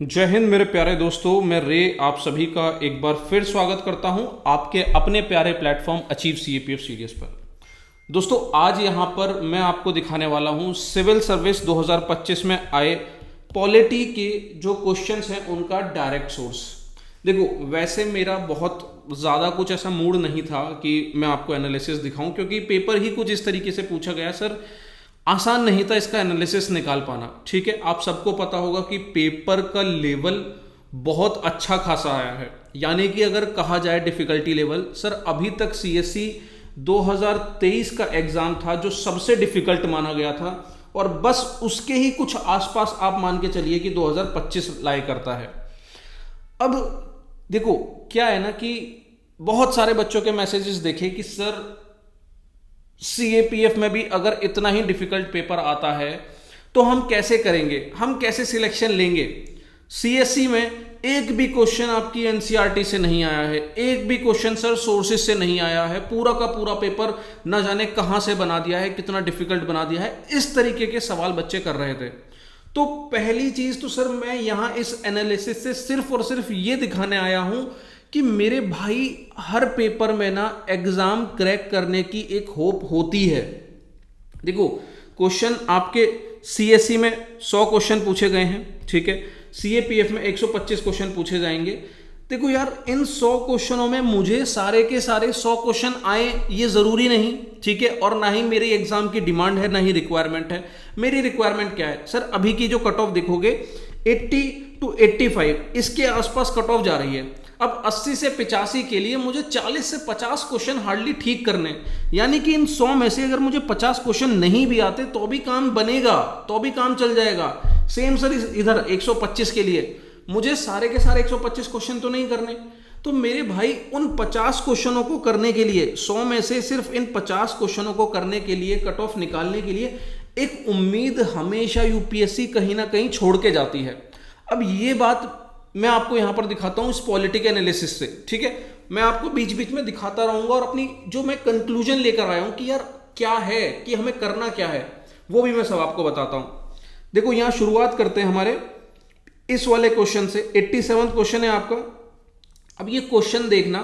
जय हिंद मेरे प्यारे दोस्तों, मैं रे आप सभी का एक बार फिर स्वागत करता हूं आपके अपने प्यारे प्लेटफॉर्म अचीव सीएपीएफ सीरीज पर। दोस्तों आज यहां पर मैं आपको दिखाने वाला हूं सिविल सर्विस 2025 में आए पॉलिटी के जो क्वेश्चंस हैं उनका डायरेक्ट सोर्स। देखो वैसे मेरा बहुत ज़्यादा कुछ ऐसा मूड नहीं था कि मैं आपको एनालिसिस दिखाऊं, क्योंकि पेपर ही कुछ इस तरीके से पूछा गया सर, आसान नहीं था इसका एनालिसिस निकाल पाना। ठीक है, आप सबको पता होगा कि पेपर का लेवल बहुत अच्छा खासा आया है, यानी कि अगर कहा जाए डिफिकल्टी लेवल, सर अभी तक सीएससी 2023 का एग्जाम था जो सबसे डिफिकल्ट माना गया था, और बस उसके ही कुछ आसपास आप मान के चलिए कि 2025 लाई करता है। अब देखो क्या है ना कि बहुत सारे बच्चों के मैसेजेस देखे कि सर सीएपीएफ में भी अगर इतना ही डिफिकल्ट पेपर आता है तो हम कैसे करेंगे, हम कैसे सिलेक्शन लेंगे। सीएससी में एक भी क्वेश्चन आपकी एनसीईआरटी से नहीं आया है, एक भी क्वेश्चन सर सोर्सेस से नहीं आया है, पूरा का पूरा पेपर न जाने कहां से बना दिया है, कितना डिफिकल्ट बना दिया है, इस तरीके के सवाल बच्चे कर रहे थे। तो पहली चीज तो सर मैं यहां इस एनालिसिस से सिर्फ और सिर्फ ये दिखाने आया हूं कि मेरे भाई हर पेपर में ना एग्जाम क्रैक करने की एक होप होती है। देखो क्वेश्चन आपके सीएससी में 100 क्वेश्चन पूछे गए हैं, ठीक है, सीएपीएफ में 125 क्वेश्चन पूछे जाएंगे। देखो यार इन 100 क्वेश्चनों में मुझे सारे के सारे 100 क्वेश्चन आए ये जरूरी नहीं, ठीक है, और ना ही मेरी एग्जाम की डिमांड है, ना ही रिक्वायरमेंट है। मेरी रिक्वायरमेंट क्या है सर, अभी की जो कट ऑफ देखोगे 80 to 85 इसके आसपास कट ऑफ जा रही है। अब 80 से 85 के लिए मुझे 40 से 50 क्वेश्चन हार्डली ठीक करने, यानी कि इन 100 में से अगर मुझे 50 क्वेश्चन नहीं भी आते तो भी काम बनेगा, तो भी काम चल जाएगा। सेम सर इधर 125 के लिए मुझे सारे के सारे 125 क्वेश्चन तो नहीं करने, तो मेरे भाई उन 50 क्वेश्चनों को करने के लिए, 100 में से सिर्फ इन 50 क्वेश्चनों को करने के लिए, कट ऑफ निकालने के लिए एक उम्मीद हमेशा यूपीएससी कहीं ना कहीं छोड़ के जाती है। अब ये बात मैं आपको यहां पर दिखाता हूं इस पॉलिटिकल एनालिसिस से, ठीक है, मैं आपको बीच बीच में दिखाता रहूंगा और अपनी जो मैं कंक्लूजन लेकर आया हूं कि यार क्या है, कि हमें करना क्या है, वो भी मैं सब आपको बताता हूं। देखो यहां शुरुआत करते हैं हमारे इस वाले क्वेश्चन से, 87वां क्वेश्चन है आपका। अब ये क्वेश्चन देखना,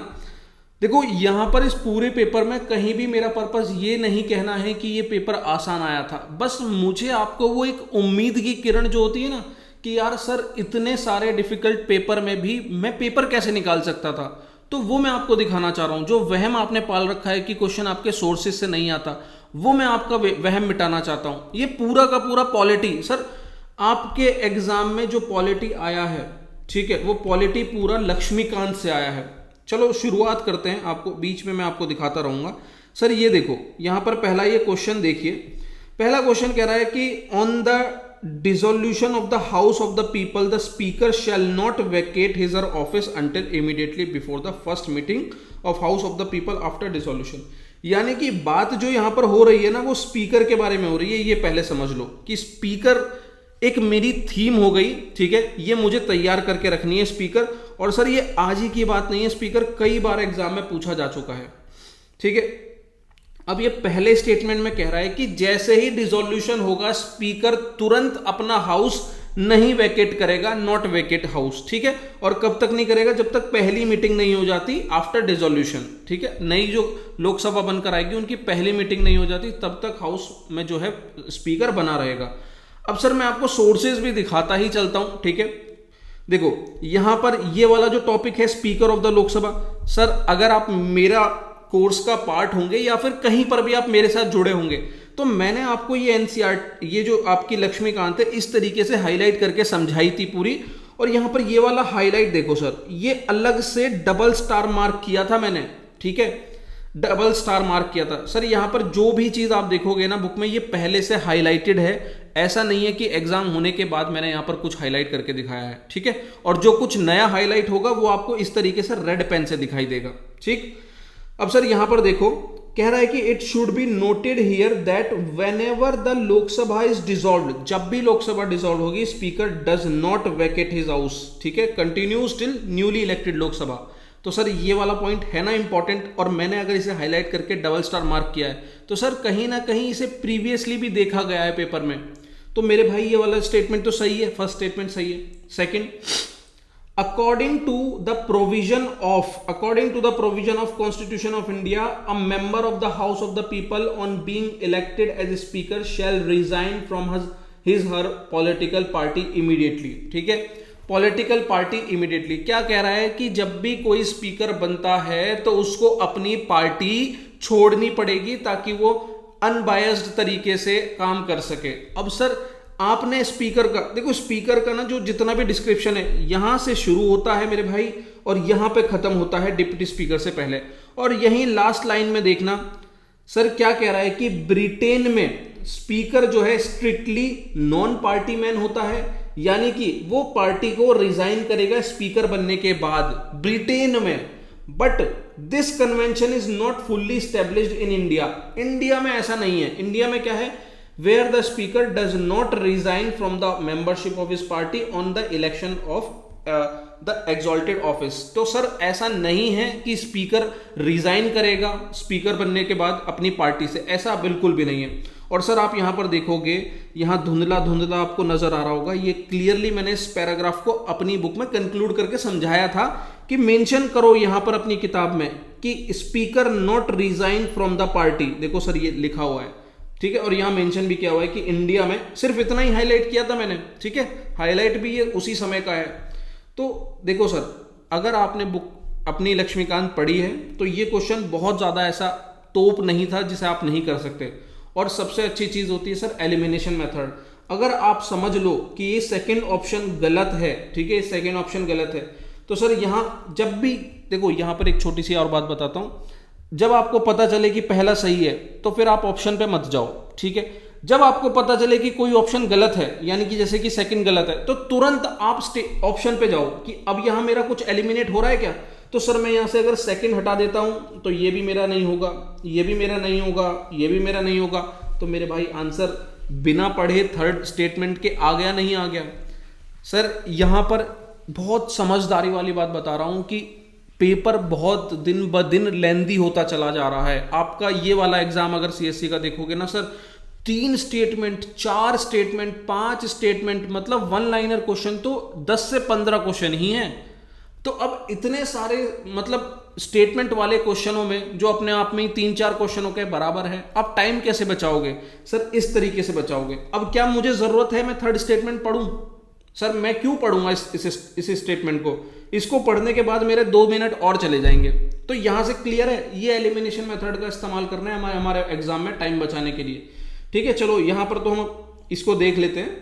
देखो यहां पर इस पूरे पेपर में कहीं भी मेरा पर्पस ये नहीं कहना है कि ये पेपर आसान आया था, बस मुझे आपको वो एक उम्मीद की किरण जो होती है ना कि यार सर इतने सारे डिफिकल्ट पेपर में भी मैं पेपर कैसे निकाल सकता था, तो वो मैं आपको दिखाना चाह रहा हूं। जो वहम आपने पाल रखा है कि क्वेश्चन आपके सोर्सेस से नहीं आता, वो मैं आपका वहम मिटाना चाहता हूं। ये पूरा का पूरा पॉलिटी सर आपके एग्जाम में जो पॉलिटी आया है, ठीक है, वो पॉलिटी पूरा लक्ष्मीकांत से आया है। चलो शुरुआत करते हैं, आपको बीच में मैं आपको दिखाता रहूंगा। सर ये देखो यहां पर पहला ये क्वेश्चन देखिए, पहला क्वेश्चन कह रहा है कि on the dissolution of the house of the people the speaker shall not vacate his or office until immediately before the first meeting of house of the people after dissolution। यानी कि बात जो यहां पर हो रही है ना वो स्पीकर के बारे में हो रही है। ये पहले समझ लो कि स्पीकर एक मेरी थीम हो गई, ठीक है, ये मुझे तैयार करके रखनी है स्पीकर। और सर ये आज ही की बात नहीं है, स्पीकर कई बार एग्जाम में पूछा जा चुका है, ठीक है। अब ये पहले स्टेटमेंट में कह रहा है कि जैसे ही डिसोल्यूशन होगा स्पीकर तुरंत अपना हाउस नहीं वैकेट करेगा, नॉट वैकेट हाउस, ठीक है। और कब तक नहीं करेगा, जब तक पहली मीटिंग नहीं हो जाती आफ्टर डिसोल्यूशन, ठीक है, नई जो लोकसभा बनकर आएगी उनकी पहली मीटिंग नहीं हो जाती तब तक हाउस में जो है स्पीकर बना रहेगा। अब सर मैं आपको सोर्सेज भी दिखाता ही चलता हूं, ठीक है। देखो यहां पर ये वाला जो टॉपिक है speaker of the Lok Sabha, sir अगर आप मेरा कोर्स का पार्ट होंगे या फिर कहीं पर भी आप मेरे साथ जुड़े होंगे तो मैंने आपको ये एनसीईआरटी, ये जो आपकी लक्ष्मीकांत है, इस तरीके से हाईलाइट करके समझाई थी पूरी। और यहां पर ये वाला हाईलाइट देखो सर, ये अलग से डबल स्टार मार्क किया था मैंने, ठीक है, डबल स्टार मार्क किया था। सर यहां पर जो भी चीज आप देखोगे ना बुक में ये पहले से हाईलाइटेड है, ऐसा नहीं है कि एग्जाम होने के बाद मैंने यहां पर कुछ हाईलाइट करके दिखाया है, ठीक है। और जो कुछ नया हाईलाइट होगा वो आपको इस तरीके से रेड पेन से दिखाई देगा, ठीक। अब सर यहां पर देखो कह रहा है कि it should be noted here that whenever the Lok Sabha is dissolved, जब भी लोकसभा डिसॉल्व होगी speaker does not Venkat his house, ठीक है, continues till newly elected Lok Sabha. तो सर ये वाला पॉइंट है ना इंपॉर्टेंट, और मैंने अगर इसे हाईलाइट करके डबल स्टार मार्क किया है तो सर कहीं ना कहीं इसे प्रीवियसली भी देखा गया है पेपर में। तो मेरे भाई ये वाला स्टेटमेंट तो सही है, फर्स्ट स्टेटमेंट सही है। Second, according to the provision of Constitution of India, a member of the House of the People on being elected as speaker shall resign from her political party immediately। ठीक है, political party immediately क्या कह रहा है कि जब भी कोई स्पीकर बनता है तो उसको अपनी पार्टी छोड़नी पड़ेगी ताकि वो अनबायस्ड तरीके से काम कर सके। अब सर आपने स्पीकर का देखो, स्पीकर का ना जो जितना भी डिस्क्रिप्शन है यहां से शुरू होता है मेरे भाई और यहां पे खत्म होता है डिप्टी स्पीकर से पहले, और यहीं लास्ट लाइन में देखना सर क्या कह रहा है कि ब्रिटेन में स्पीकर जो है स्ट्रिक्टली नॉन पार्टी मैन होता है, यानी कि वो पार्टी को रिजाइन करेगा स्पीकर बनने के बाद ब्रिटेन में। But this convention is not fully established in India. India में ऐसा नहीं है। इंडिया में क्या है, where the speaker does not resign from the membership of his party on the election of the exalted office. तो sir ऐसा नहीं है कि स्पीकर रिजाइन करेगा स्पीकर बनने के बाद अपनी पार्टी से, ऐसा बिल्कुल भी नहीं है। और सर आप यहां पर देखोगे, यहां धुंधला धुंधला आपको नजर आ रहा होगा, ये क्लियरली मैंने इस पैराग्राफ को अपनी बुक में कंक्लूड करके समझाया था कि मेंशन करो यहां पर अपनी किताब में कि speaker not resign from the party. देखो सर ये लिखा हुआ है, ठीक है, और यहां मेंशन भी किया हुआ है कि इंडिया में, सिर्फ इतना ही हाईलाइट किया था मैंने, ठीक है, हाईलाइट भी ये उसी समय का है। तो देखो सर अगर आपने बुक अपनी लक्ष्मीकांत पढ़ी है तो ये क्वेश्चन बहुत ज्यादा ऐसा तोप नहीं था जिसे आप नहीं कर सकते। और सबसे अच्छी चीज होती है सर एलिमिनेशन मेथड। अगर आप समझ लो कि ये सेकंड ऑप्शन गलत है, ठीक है, सेकंड ऑप्शन गलत है, तो सर यहां जब भी देखो, यहां पर एक छोटी सी और बात बताता हूं, जब आपको पता चले कि पहला सही है तो फिर आप ऑप्शन पे मत जाओ, ठीक है। जब आपको पता चले कि कोई ऑप्शन गलत है, यानी कि जैसे कि सेकंड गलत है, तो तुरंत आप ऑप्शन पे जाओ कि अब यहां मेरा कुछ एलिमिनेट हो रहा है क्या। तो सर मैं यहां से अगर सेकंड हटा देता हूं तो ये भी मेरा नहीं होगा, ये भी मेरा नहीं होगा, ये भी मेरा नहीं होगा, तो मेरे भाई आंसर बिना पढ़े थर्ड स्टेटमेंट के आ गया, नहीं आ गया। सर यहां पर बहुत समझदारी वाली बात बता रहा हूं कि पेपर बहुत दिन ब दिन लेंदी होता चला जा रहा है। आपका ये वाला एग्जाम अगर सीएससी का देखोगे ना सर, 3 स्टेटमेंट, 4 स्टेटमेंट, 5 स्टेटमेंट, मतलब वन लाइनर क्वेश्चन तो 10 से 15 क्वेश्चन ही हैं। तो अब इतने सारे मतलब स्टेटमेंट वाले क्वेश्चनों में जो अपने आप में ही 3-4 क्वेश्चनों के बराबर है, आप टाइम कैसे बचाओगे सर? इस तरीके से बचाओगे। अब क्या मुझे जरूरत है मैं थर्ड स्टेटमेंट पढ़ूं? सर मैं क्यों पढ़ूंगा इस स्टेटमेंट को? इसको पढ़ने के बाद मेरे 2 मिनट और चले जाएंगे। तो यहां से क्लियर है, ये एलिमिनेशन मेथड का इस्तेमाल करना है हमारे एग्जाम में टाइम बचाने के लिए, ठीक है। चलो यहां पर तो हम इसको देख लेते हैं।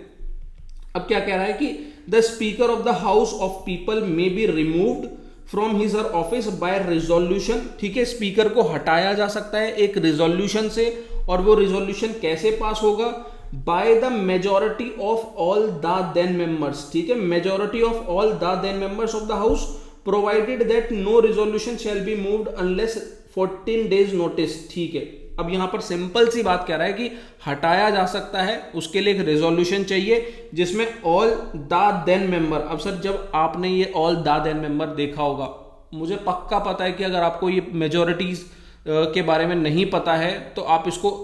अब क्या कह रहा है कि the speaker of the house of people may be removed from his और ऑफिस बाय रिजोल्यूशन, ठीक है। स्पीकर को हटाया जा सकता है एक रिजोल्यूशन से, और वो रिजोल्यूशन कैसे पास होगा? By the majority of all the then members, ठीक है, majority of all the then members of the house, provided that no resolution shall be moved unless 14 days notice, ठीक है। अब यहां पर सिंपल सी बात कह रहा है कि हटाया जा सकता है, उसके लिए एक रेजोल्यूशन चाहिए जिसमें ऑल द देन मेंबर। अब सर जब आपने ये ऑल द देन मेंबर देखा होगा, मुझे पक्का पता है कि अगर आपको ये मेजोरिटीज के बारे में नहीं पता है तो आप इसको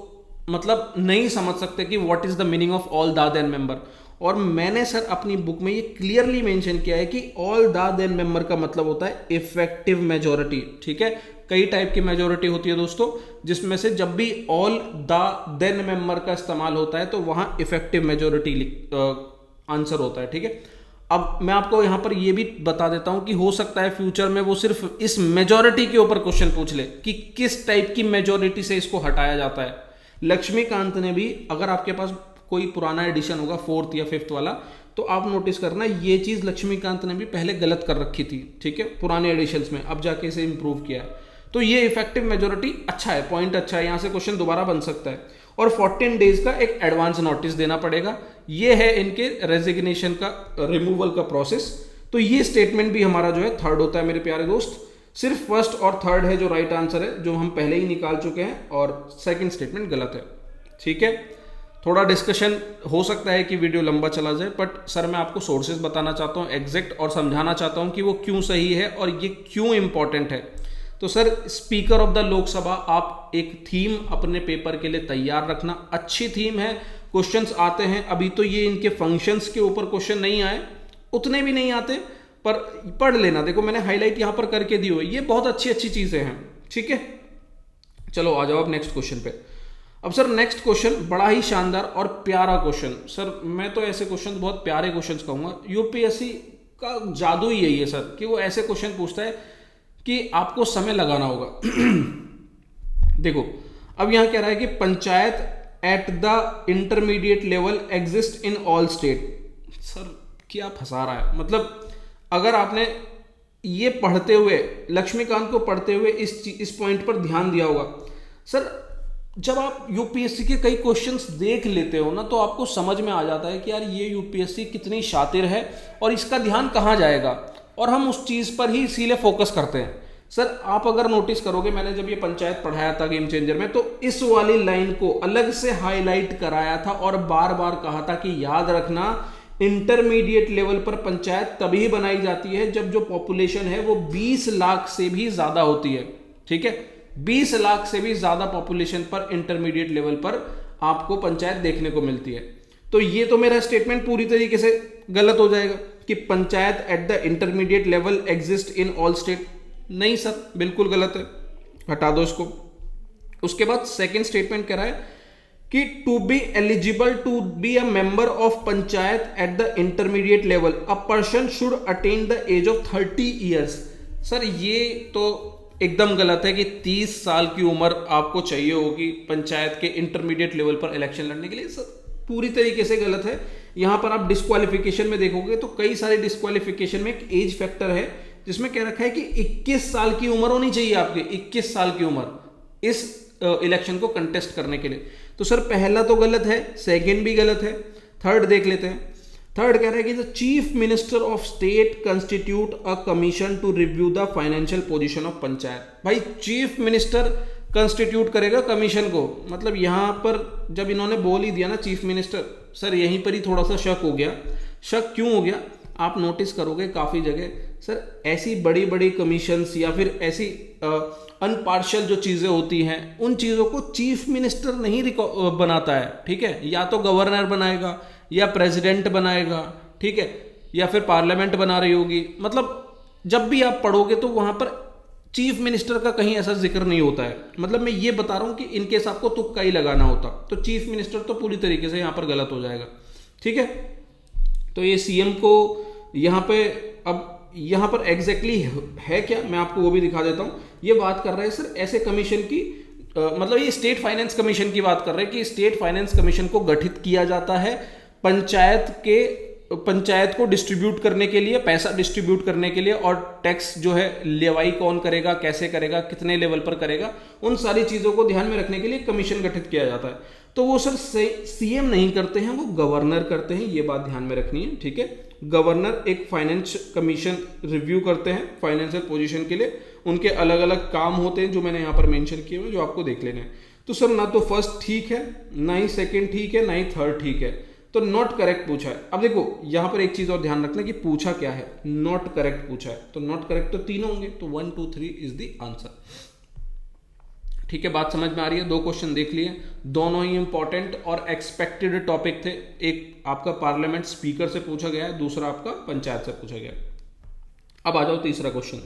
मतलब नहीं समझ सकते कि what is the meaning of all the then member. और मैंने सर अपनी बुक में ये क्लियरली मेंशन किया है कि ऑल द देन मेंबर का मतलब होता है इफेक्टिव मेजोरिटी, ठीक है। कई टाइप की मेजोरिटी होती है दोस्तों, जिसमें से जब भी ऑल द देन मेंबर का इस्तेमाल होता है तो वहां इफेक्टिव मेजोरिटी आंसर होता है, ठीक है। अब मैं आपको यहां पर यह भी बता देता हूं कि हो सकता है फ्यूचर में वो सिर्फ इस मेजोरिटी के ऊपर क्वेश्चन पूछ ले कि किस टाइप की मेजोरिटी से इसको हटाया जाता है। लक्ष्मीकांत ने भी, अगर आपके पास कोई पुराना एडिशन होगा 4th या 5th वाला, तो आप नोटिस करना ये चीज लक्ष्मीकांत ने भी पहले गलत कर रखी थी, ठीक है, पुराने एडिशंस में, अब जाके इसे इंप्रूव किया है। तो ये इफेक्टिव मेजोरिटी अच्छा है, पॉइंट अच्छा है, यहां से क्वेश्चन दोबारा बन सकता है। और 14 डेज का एक एडवांस नोटिस देना पड़ेगा, ये है इनके रेजिग्नेशन का, रिमूवल का प्रोसेस। तो ये स्टेटमेंट भी हमारा जो है थर्ड होता है मेरे प्यारे दोस्त। सिर्फ फर्स्ट और थर्ड है जो राइट आंसर है, जो हम पहले ही निकाल चुके हैं, और सेकंड स्टेटमेंट गलत है, ठीक है। थोड़ा डिस्कशन हो सकता है कि वीडियो लंबा चला जाए, बट सर मैं आपको सोर्सेज बताना चाहता हूं एग्जैक्ट, और समझाना चाहता हूं कि वो क्यों सही है और ये क्यों इंपॉर्टेंट है। तो sir speaker of the Lok Sabha, आप एक थीम अपने पेपर के लिए तैयार रखना, अच्छी थीम है, क्वेश्चंस आते हैं। अभी तो ये इनके फंक्शंस के ऊपर क्वेश्चन नहीं आए, उतने भी नहीं आते, पर पढ़ लेना। देखो मैंने हाईलाइट यहां पर करके दी हुई, ये बहुत अच्छी अच्छी चीजें हैं, ठीक है। चलो आ जाओ अब नेक्स्ट क्वेश्चन पे। अब सर नेक्स्ट क्वेश्चन बड़ा ही शानदार और प्यारा क्वेश्चन। सर मैं तो ऐसे क्वेश्चन बहुत प्यारे क्वेश्चन कहूंगा, यूपीएससी का जादू ही यही है सर कि वो ऐसे क्वेश्चन पूछता है कि आपको समय लगाना होगा। देखो अब यहां कह रहा है कि panchayat at the intermediate level exist in all state. Sir क्या फंसा रहा है, मतलब अगर आपने ये पढ़ते हुए, लक्ष्मीकांत को पढ़ते हुए इस पॉइंट पर ध्यान दिया होगा। सर जब आप यूपीएससी के कई क्वेश्चंस देख लेते हो ना, तो आपको समझ में आ जाता है कि यार ये यूपीएससी कितनी शातिर है और इसका ध्यान कहाँ जाएगा, और हम उस चीज़ पर ही इसीलिए फोकस करते हैं। सर आप अगर नोटिस करोगे, मैंने जब ये पंचायत पढ़ाया था गेम चेंजर में, तो इस वाली लाइन को अलग से हाईलाइट कराया था और बार बार कहा था कि याद रखना इंटरमीडिएट लेवल पर पंचायत तभी बनाई जाती है जब जो पॉपुलेशन है वो 20 लाख से भी ज्यादा होती है, ठीक है। 20 लाख से भी ज्यादा पॉपुलेशन पर इंटरमीडिएट लेवल पर आपको पंचायत देखने को मिलती है। तो ये तो मेरा स्टेटमेंट पूरी तरीके से गलत हो जाएगा कि panchayat at the intermediate level exist in all state. नहीं सर, बिल्कुल गलत है, हटा दो इसको। उसके बाद सेकेंड स्टेटमेंट कह रहा है कि to be eligible to be a member of panchayat at the intermediate level a person should attain the age of 30 years. Sir ये तो एकदम गलत है कि 30 साल की उम्र आपको चाहिए होगी पंचायत के इंटरमीडिएट लेवल पर इलेक्शन लड़ने के लिए। सर पूरी तरीके से गलत है। यहां पर आप डिस्क्वालिफिकेशन में देखोगे तो कई सारे डिस्क्वालिफिकेशन में एक एज फैक्टर है जिसमें कह रखा है कि 21 साल की उम्र होनी चाहिए आपके, 21 साल की उम्र इस इलेक्शन को कंटेस्ट करने के लिए। तो सर पहला तो गलत है, सेकंड भी गलत है, थर्ड देख लेते हैं। थर्ड कह रहा है कि the chief minister of state constitute a commission to review the financial position of panchayat. भाई चीफ मिनिस्टर कंस्टिट्यूट करेगा कमीशन को, मतलब यहां पर जब इन्होंने बोल ही दिया ना चीफ मिनिस्टर, सर यहीं पर ही थोड़ा सा शक हो गया। शक क्यों हो गया, आप नोटिस करोगे काफी जगह सर ऐसी बड़ी बड़ी कमीशंस या फिर ऐसी अनपार्शियल जो चीजें होती हैं उन चीजों को चीफ मिनिस्टर नहीं बनाता है, ठीक है। या तो गवर्नर बनाएगा या प्रेसिडेंट बनाएगा, ठीक है, या फिर पार्लियामेंट बना रही होगी। मतलब जब भी आप पढ़ोगे तो वहां पर चीफ मिनिस्टर का कहीं ऐसा जिक्र नहीं होता है। मतलब मैं ये बता रहा हूं कि इनकेस आपको तुक्का ही लगाना होता तो चीफ मिनिस्टर तो पूरी तरीके से यहां पर गलत हो जाएगा, ठीक है। तो ये सीएम को यहां पे, अब यहां पर एग्जैक्टली है क्या मैं आपको वो भी दिखा देता हूं। ये बात कर रहे हैं सर ऐसे कमीशन की, मतलब ये स्टेट फाइनेंस कमीशन की बात कर रहे हैं कि स्टेट फाइनेंस कमीशन को गठित किया जाता है पंचायत को डिस्ट्रीब्यूट करने के लिए, पैसा डिस्ट्रीब्यूट करने के लिए, और टैक्स जो है लेवाई कौन करेगा, कैसे करेगा, कितने लेवल पर करेगा, उन सारी चीजों को ध्यान में रखने के लिए कमीशन गठित किया जाता है। तो वो सर सीएम नहीं करते हैं, वो गवर्नर करते हैं, ये बात ध्यान में रखनी है, ठीक है। गवर्नर एक फाइनेंस कमीशन रिव्यू करते हैं फाइनेंशियल पोजीशन के लिए, उनके अलग अलग काम होते हैं जो मैंने यहाँ पर मेंशन किए हुए जो आपको देख लेने हैं। तो सर ना तो फर्स्ट ठीक है, ना ही सेकंड ठीक है, ना ही थर्ड ठीक है, तो नॉट करेक्ट पूछा है। अब देखो यहां पर एक चीज और ध्यान रखना कि पूछा क्या है, नॉट करेक्ट पूछा है, तो नॉट करेक्ट तो तीनों होंगे, तो 1 2 3 इज द आंसर, ठीक है। बात समझ में आ रही है। 2 क्वेश्चन देख लिए, दोनों ही इंपॉर्टेंट और एक्सपेक्टेड टॉपिक थे। एक आपका पार्लियामेंट स्पीकर से पूछा गया है, दूसरा आपका पंचायत से पूछा गया है। अब आ जाओ तीसरा क्वेश्चन,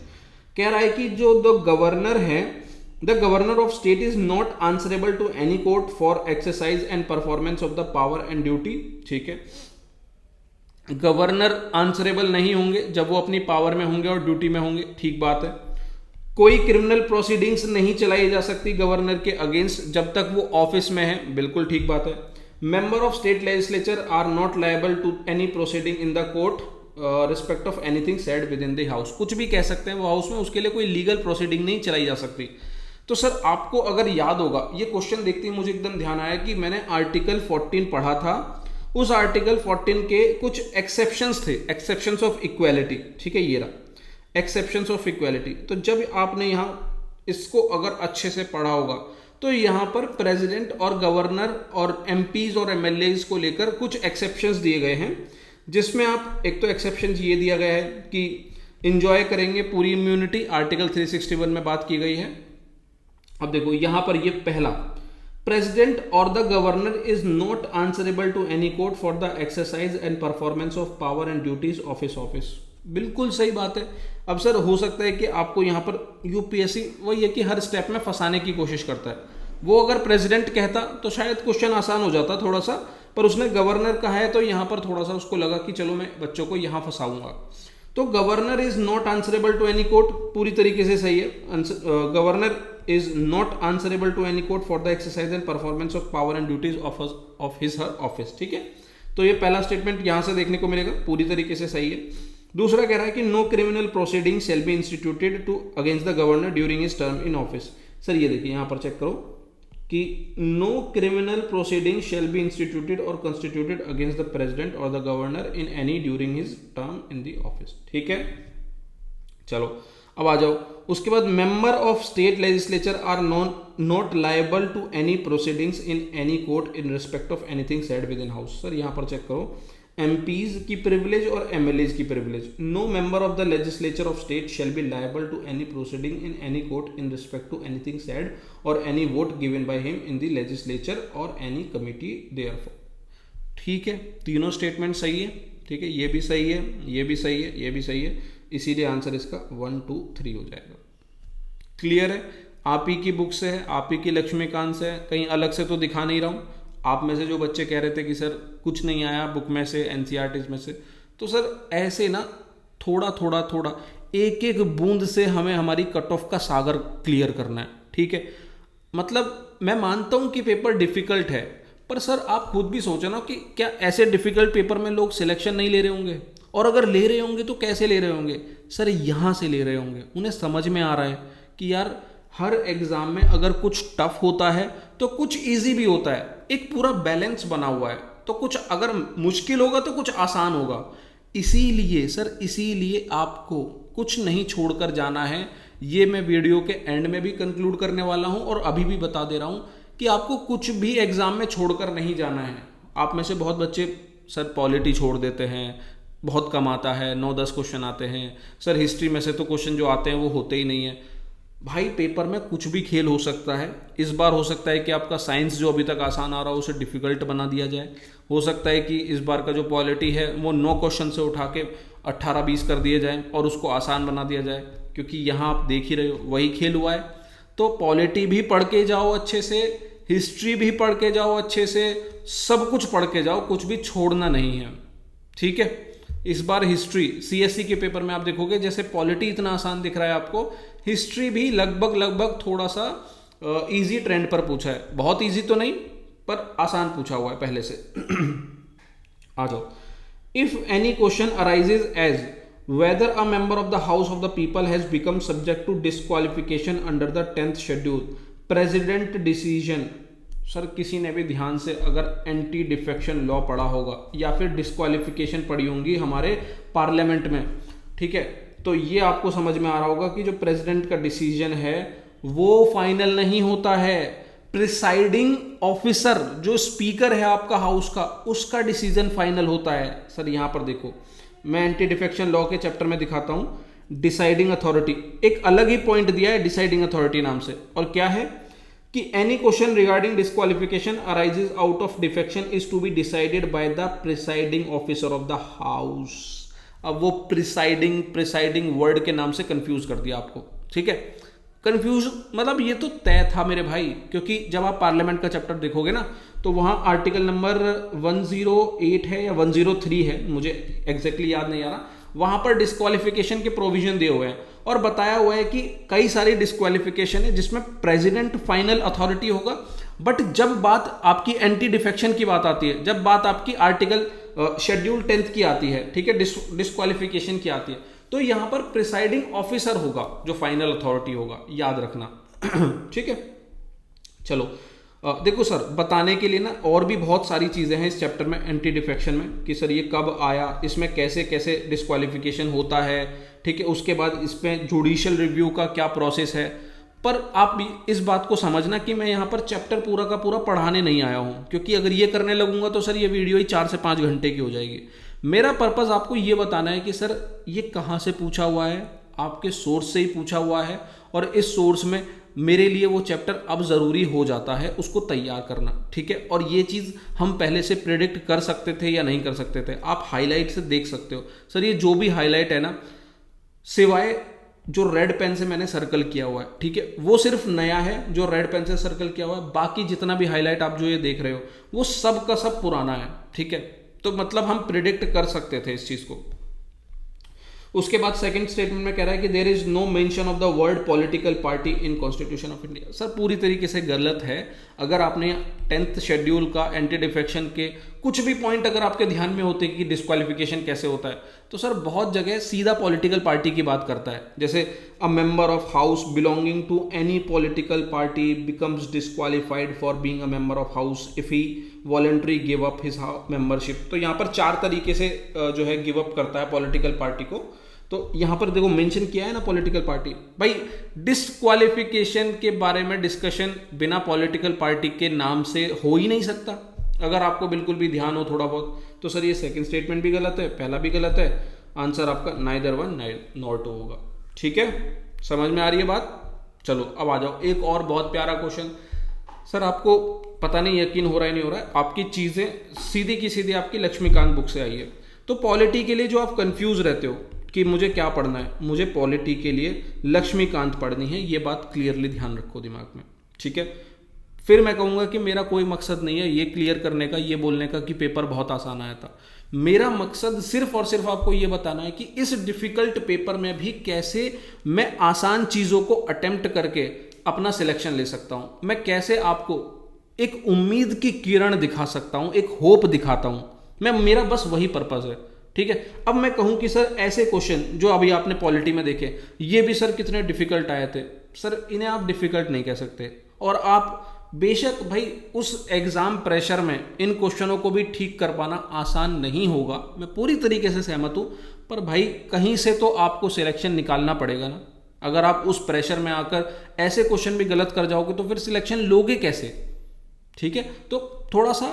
कह रहा है कि जो द गवर्नर है, the governor of state is not answerable to any court for exercise and performance of the power and duty, ठीक है। गवर्नर आंसरेबल नहीं होंगे जब वो अपनी पावर में होंगे और ड्यूटी में होंगे, ठीक बात है। कोई क्रिमिनल प्रोसीडिंग्स नहीं चलाई जा सकती गवर्नर के अगेंस्ट जब तक वो ऑफिस में है, बिल्कुल ठीक बात है। Member of state legislature are not liable to any proceeding in the court respect of anything said within the house. कुछ भी कह सकते हैं वो हाउस में, उसके लिए कोई लीगल प्रोसीडिंग नहीं चलाई जा सकती। तो सर आपको अगर याद होगा, ये क्वेश्चन देखते ही मुझे एकदम ध्यान आया कि मैंने आर्टिकल 14 पढ़ा था, उस आर्टिकल 14 के कुछ एक्सेप्शंस थे, एक्सेप्शंस ऑफ इक्वालिटी, ठीक है, ये रहा एक्सेप्शंस ऑफ इक्वालिटी। तो जब आपने यहां इसको अगर अच्छे से पढ़ा होगा तो यहां पर प्रेसिडेंट और गवर्नर और एमपीज और एमएलएज को लेकर कुछ एक्सेप्शंस दिए गए हैं, जिसमें आप एक तो एक्सेप्शन ये दिया गया है कि इंजॉय करेंगे पूरी इम्यूनिटी, आर्टिकल 361 में बात की गई है। अब देखो यहां पर ये पहला President or the governor is not answerable to any court for the exercise and performance of power and duties of his office। बिल्कुल सही बात है। अब सर हो सकता है कि आपको यहाँ पर यूपीएससी वही है कि हर स्टेप में फंसाने की कोशिश करता है। वो अगर प्रेसिडेंट कहता तो शायद क्वेश्चन आसान हो जाता थोड़ा सा, पर उसने गवर्नर कहा है तो यहाँ पर थोड़ा सा उसको लगा कि चलो मैं बच्चों को यहाँ फंसाऊंगा। तो governor is not answerable to any court पूरी तरीके से सही है। Governor is not answerable to any court for the exercise and performance of power and duties of his her office. ठीक है, तो ये पहला स्टेटमेंट यहां से देखने को मिलेगा, पूरी तरीके से सही है। दूसरा कह रहा है कि no criminal proceeding shall be instituted to against the governor during his term in office. Sir ये देखिए यहां पर चेक करो कि no criminal proceeding shall be instituted और कंस्टिट्यूटेड अगेंस्ट द प्रेसिडेंट और the governor in any during his term in the office. ठीक है, चलो अब आ जाओ। उसके बाद member of state legislature are not liable to any proceedings in any court in respect of anything said with in house. Sir यहां पर चेक करो, एमपीज की प्रिविलेज और एमएलएज की privilege. No member of the legislature of state shall be liable to any proceeding in any court in respect to anything said or any vote given by him in the legislature or any committee thereof. ठीक है, तीनों statement सही है। ठीक है, ये भी सही है, ये भी सही है, ये भी सही है, इसीलिए आंसर इसका 1 2 3 हो जाएगा। क्लियर है, आप ही की बुक से है, आप ही की लक्ष्मीकांत से है, कहीं अलग से तो दिखा नहीं रहा हूं। आप में से जो बच्चे कह रहे थे कि सर कुछ नहीं आया बुक में से, एनसीईआरटीज में से, तो सर ऐसे ना थोड़ा थोड़ा थोड़ा एक एक बूंद से हमें हमारी कट ऑफ का सागर क्लियर करना है। ठीक है, मतलब मैं मानता हूं कि पेपर डिफिकल्ट है, पर सर आप खुद भी सोचो ना कि क्या ऐसे डिफिकल्ट पेपर में लोग सिलेक्शन नहीं ले रहे होंगे, और अगर ले रहे होंगे तो कैसे ले रहे होंगे? सर यहाँ से ले रहे होंगे, उन्हें समझ में आ रहा है कि यार हर एग्जाम में अगर कुछ टफ होता है तो कुछ इजी भी होता है, एक पूरा बैलेंस बना हुआ है, तो कुछ अगर मुश्किल होगा तो कुछ आसान होगा। इसीलिए सर, इसीलिए आपको कुछ नहीं छोड़कर जाना है। ये मैं वीडियो के एंड में भी कंक्लूड करने वाला हूं और अभी भी बता दे रहा हूं कि आपको कुछ भी एग्जाम में छोड़कर नहीं जाना है। आप में से बहुत बच्चे सर पॉलिटी छोड़ देते हैं, बहुत कम आता है, 9-10 क्वेश्चन आते हैं, सर हिस्ट्री में से तो क्वेश्चन जो आते हैं वो होते ही नहीं है। भाई पेपर में कुछ भी खेल हो सकता है। इस बार हो सकता है कि आपका साइंस जो अभी तक आसान आ रहा हो उसे डिफिकल्ट बना दिया जाए। हो सकता है कि इस बार का जो पॉलिटी है वो 9 क्वेश्चन से उठा के 18-20 कर दिए जाए और उसको आसान बना दिया जाए, क्योंकि यहाँ आप देख ही रहे हो वही खेल हुआ है। तो पॉलिटी भी पढ़ के जाओ अच्छे से, हिस्ट्री भी पढ़ के जाओ अच्छे से, सब कुछ पढ़ के जाओ, कुछ भी छोड़ना नहीं है। ठीक है, इस बार हिस्ट्री सीएससी के पेपर में आप देखोगे जैसे पॉलिटी इतना आसान दिख रहा है आपको, हिस्ट्री भी लगभग थोड़ा सा इजी ट्रेंड पर पूछा है। बहुत इजी तो नहीं पर आसान पूछा हुआ है पहले से। आ जाओ। If any question arises as whether a member of the house of the people has become subject to disqualification under the 10th schedule president decision। Sir किसी ने भी ध्यान से अगर एंटी डिफेक्शन लॉ पढ़ा होगा या फिर डिस्क्वालिफिकेशन पढ़ी होंगी हमारे पार्लियामेंट में, ठीक है, तो ये आपको समझ में आ रहा होगा कि जो प्रेसिडेंट का डिसीजन है वो फाइनल नहीं होता है। प्रिसाइडिंग ऑफिसर जो स्पीकर है आपका हाउस का, उसका डिसीजन फाइनल होता है। सर यहां पर देखो, मैं एंटी डिफेक्शन लॉ के चैप्टर में दिखाता हूं। डिसाइडिंग अथॉरिटी, एक अलग ही पॉइंट दिया है डिसाइडिंग अथॉरिटी नाम से, और क्या है कि any question regarding disqualification arises out of defection is to be decided by the presiding officer of the house. अब वो प्रिसाइडिंग वर्ड के नाम से कंफ्यूज कर दिया आपको, ठीक है। कंफ्यूज मतलब ये तो तय था मेरे भाई, क्योंकि जब आप पार्लियामेंट का चैप्टर देखोगे ना तो वहां आर्टिकल नंबर 108 है या 103 है, मुझे एग्जैक्टली याद नहीं आ रहा, वहां पर डिस्क्वालिफिकेशन के प्रोविजन दिए हुए हैं और बताया हुआ है कि कई सारी डिस्क्वालिफिकेशन है जिसमें प्रेसिडेंट फाइनल अथॉरिटी होगा। बट जब बात आपकी एंटी डिफेक्शन की बात आती है, जब बात आपकी आर्टिकल शेड्यूल 10th की आती है, ठीक है, डिस्क्वालिफिकेशन की आती है, तो यहां पर प्रिसाइडिंग ऑफिसर होगा जो फाइनल अथॉरिटी होगा, याद रखना। ठीक है, चलो देखो सर, बताने के लिए ना और भी बहुत सारी चीजें हैं इस चैप्टर में एंटी डिफेक्शन में, कि सर ये कब आया, इसमें कैसे कैसे डिस्क्वालिफिकेशन होता है, ठीक है, उसके बाद इसमें जुडिशियल रिव्यू का क्या प्रोसेस है। पर आप भी इस बात को समझना कि मैं यहाँ पर चैप्टर पूरा का पूरा पढ़ाने नहीं आया हूँ, क्योंकि अगर ये करने लगूंगा तो सर ये वीडियो ही 4 से 5 घंटे की हो जाएगी। मेरा पर्पस आपको ये बताना है कि सर ये कहाँ से पूछा हुआ है, आपके सोर्स से ही पूछा हुआ है, और इस सोर्स में मेरे लिए वो चैप्टर अब ज़रूरी हो जाता है उसको तैयार करना, ठीक है। और ये चीज़ हम पहले से प्रेडिक्ट कर सकते थे या नहीं कर सकते थे, आप हाईलाइट से देख सकते हो। सर ये जो भी हाईलाइट है ना, सिवाय जो रेड पेन से मैंने सर्कल किया हुआ है, ठीक है, वो सिर्फ नया है जो रेड पेन से सर्कल किया हुआ है, बाकी जितना भी हाईलाइट आप जो ये देख रहे हो वो सब का सब पुराना है, ठीक है। तो मतलब हम प्रिडिक्ट कर सकते थे इस चीज़ को। उसके बाद सेकंड स्टेटमेंट में कह रहा है कि there is no mention of the word political party in constitution of India. Sir पूरी तरीके से गलत है। अगर आपने 10th शेड्यूल का एंटी डिफेक्शन के कुछ भी पॉइंट अगर आपके ध्यान में होते कि डिस्क्वालिफिकेशन कैसे होता है, तो सर बहुत जगह सीधा पॉलिटिकल पार्टी की बात करता है, जैसे a member of house belonging to any political party becomes disqualified for being a member of house if he voluntary give up his membership. तो यहाँ पर 4 तरीके से जो है गिव अप करता है पॉलिटिकल पार्टी को। तो यहां पर देखो मेंशन किया है ना पॉलिटिकल पार्टी। भाई डिस्क्वालिफिकेशन के बारे में डिस्कशन बिना पॉलिटिकल पार्टी के नाम से हो ही नहीं सकता, अगर आपको बिल्कुल भी ध्यान हो थोड़ा बहुत। तो सर ये सेकंड स्टेटमेंट भी गलत है, पहला भी गलत है, आंसर आपका नाइदर वन नॉट टू होगा, ठीक है। समझ में आ रही है बात? चलो अब आ जाओ एक और बहुत प्यारा क्वेश्चन। सर आपको पता नहीं यकीन हो रहा है नहीं हो रहा है, आपकी चीजें सीधी की सीधी आपकी लक्ष्मीकांत बुक से आई है। तो पॉलिटी के लिए जो आप कंफ्यूज रहते हो कि मुझे क्या पढ़ना है, मुझे पॉलिटी के लिए लक्ष्मीकांत पढ़नी है, ये बात क्लियरली ध्यान रखो दिमाग में, ठीक है। फिर मैं कहूँगा कि मेरा कोई मकसद नहीं है ये क्लियर करने का, ये बोलने का कि पेपर बहुत आसान आया था। मेरा मकसद सिर्फ और सिर्फ आपको ये बताना है कि इस डिफिकल्ट पेपर में भी कैसे मैं आसान चीज़ों को अटेम्प्ट करके अपना सिलेक्शन ले सकता हूँ, मैं कैसे आपको एक उम्मीद की किरण दिखा सकता हूँ, एक होप दिखाता हूँ। मेरा बस वही पर्पज़ है, ठीक है। अब मैं कहूं कि सर ऐसे क्वेश्चन जो अभी आपने पॉलिटी में देखे, ये भी सर कितने डिफिकल्ट आए थे, सर इन्हें आप डिफिकल्ट नहीं कह सकते। और आप बेशक भाई उस एग्जाम प्रेशर में इन क्वेश्चनों को भी ठीक कर पाना आसान नहीं होगा, मैं पूरी तरीके से सहमत हूं, पर भाई कहीं से तो आपको सिलेक्शन निकालना पड़ेगा ना। अगर आप उस प्रेशर में आकर ऐसे क्वेश्चन भी गलत कर जाओगे तो फिर सिलेक्शन लोगे कैसे, ठीक है। तो थोड़ा सा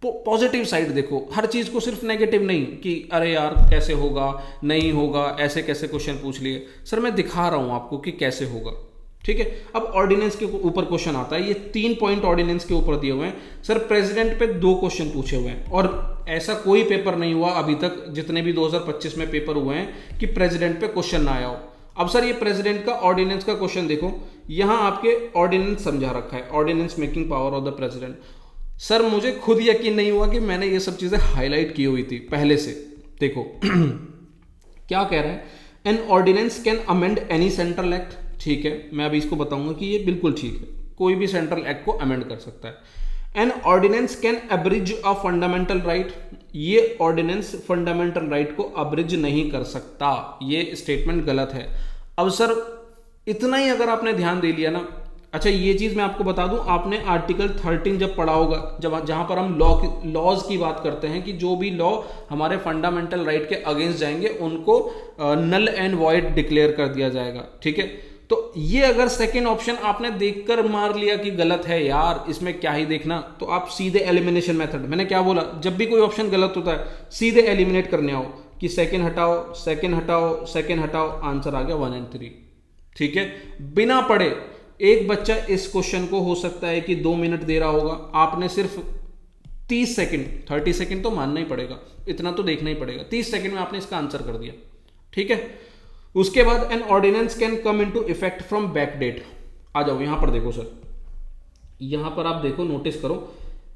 पॉजिटिव साइड देखो, हर चीज़ को सिर्फ नेगेटिव नहीं कि अरे यार कैसे होगा नहीं होगा, ऐसे कैसे क्वेश्चन पूछ लिए। सर मैं दिखा रहा हूं आपको कि कैसे होगा, ठीक है। अब ऑर्डिनेंस के ऊपर क्वेश्चन आता है, ये 3 पॉइंट ऑर्डिनेंस के ऊपर दिए हुए हैं। सर प्रेसिडेंट पे 2 क्वेश्चन पूछे हुए हैं, और ऐसा कोई पेपर नहीं हुआ अभी तक जितने भी 2025 में पेपर हुए हैं कि प्रेसिडेंट पे क्वेश्चन ना आया हो। अब सर ये प्रेसिडेंट का ऑर्डिनेंस का क्वेश्चन देखो, यहां आपके ऑर्डिनेंस समझा रखा है, ordinance making power of the president. Sir मुझे खुद यकीन नहीं हुआ कि मैंने ये सब चीजें हाईलाइट की हुई थी पहले से। देखो क्या कह रहा है, an ordinance can amend any central act, ठीक है। मैं अभी इसको बताऊंगा कि ये बिल्कुल ठीक है, कोई भी सेंट्रल एक्ट को अमेंड कर सकता है। An ordinance can abridge a fundamental right, ये ऑर्डिनेंस फंडामेंटल राइट को अब्रिज नहीं कर सकता, ये स्टेटमेंट गलत है। अब सर इतना ही अगर आपने ध्यान दे लिया ना, अच्छा ये चीज मैं आपको बता दूं, आपने आर्टिकल 13 जब पढ़ा होगा, जब जहां पर हम लॉज की बात करते हैं कि जो भी लॉ हमारे फंडामेंटल राइट के अगेंस्ट जाएंगे उनको नल एंड वॉइड डिक्लेयर कर दिया जाएगा, ठीक है। तो ये अगर सेकेंड ऑप्शन आपने देखकर मार लिया कि गलत है यार, इसमें क्या ही देखना, तो आप सीधे एलिमिनेशन मेथड, मैंने क्या बोला, जब भी कोई ऑप्शन गलत होता है सीधे एलिमिनेट करने आओ कि सेकेंड हटाओ, सेकेंड हटाओ, सेकेंड हटाओ, आंसर आ गया 1 और 3, ठीक है। बिना पढ़े एक बच्चा इस क्वेश्चन को हो सकता है कि 2 मिनट दे रहा होगा, आपने सिर्फ 30 सेकंड, 30 सेकंड तो मानना ही पड़ेगा, इतना तो देखना ही पड़ेगा, 30 सेकंड में आपने इसका आंसर कर दिया, ठीक है। उसके बाद an ordinance can come into effect from back date. आ जाओ यहां पर देखो सर, यहां पर आप देखो, नोटिस करो,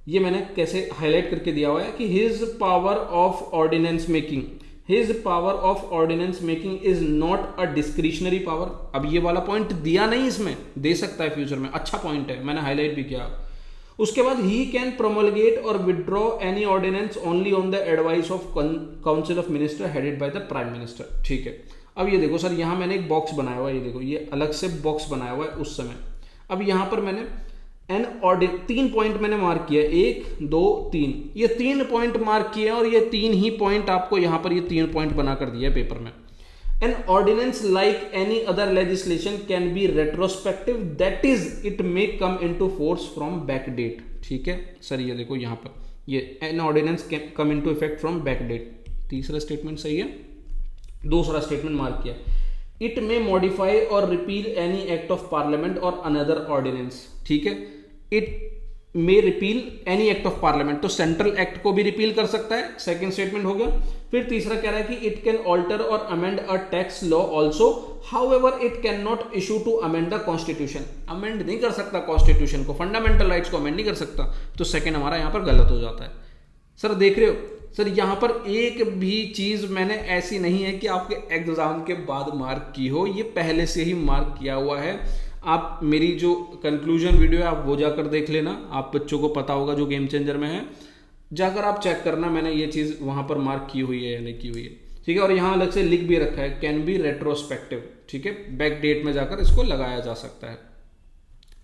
ये मैंने कैसे हाईलाइट करके दिया हुआ है कि his power of ordinance making, His power of ordinance making is not a discretionary power। अब ये वाला पॉइंट दिया नहीं, इसमें दे सकता है फ्यूचर में, अच्छा पॉइंट है, मैंने हाईलाइट भी किया। उसके बाद he can promulgate or withdraw any ordinance only on the advice of council of minister headed by the prime minister, ठीक है। अब ये देखो सर, यहाँ मैंने एक बॉक्स बनाया हुआ है, ये देखो ये अलग से बॉक्स बनाया हुआ है उस समय। अब यहाँ पर मैंने एन ऑर्डिन 3 पॉइंट मैंने मार्क किया, 1 2 3, ये 3 पॉइंट मार्क किए और ये 3 ही पॉइंट आपको यहां पर ये 3 पॉइंट बना कर दिया है पेपर में। An ordinance like any other legislation can be retrospective, that is it may come into force from back date, ठीक है। सर ये देखो यहाँ पर ये an ordinance can come into effect from back date, तीसरा स्टेटमेंट सही है। दूसरा स्टेटमेंट मार्क किया, इट में मॉडिफाई और repeal any act of parliament और अनदर ऑर्डिनेंस, ठीक है। It may repeal any act of parliament, तो सेंट्रल एक्ट को भी रिपील कर सकता है, सेकंड स्टेटमेंट हो गया। फिर तीसरा कह रहा है कि इट कैन ऑल्टर और amend a tax law also, however it can not issue to amend the constitution, amend नहीं कर सकता कॉन्स्टिट्यूशन को, फंडामेंटल राइट्स को अमेंड नहीं कर सकता, तो सेकंड हमारा यहां पर गलत हो जाता है। सर देख रहे हो सर, यहां पर एक भी चीज मैंने ऐसी नहीं है कि आपके एग्जाम के बाद मार्क की हो, ये पहले से ही मार्क किया हुआ है। आप मेरी जो कंक्लूजन वीडियो है आप वो जाकर देख लेना, आप बच्चों को पता होगा जो गेम चेंजर में है, जाकर आप चेक करना मैंने ये चीज वहां पर मार्क की हुई है या नहीं की हुई है, ठीक है। और यहां अलग से लिख भी रखा है कैन बी रेट्रोस्पेक्टिव, ठीक है, बैक डेट में जाकर इसको लगाया जा सकता है।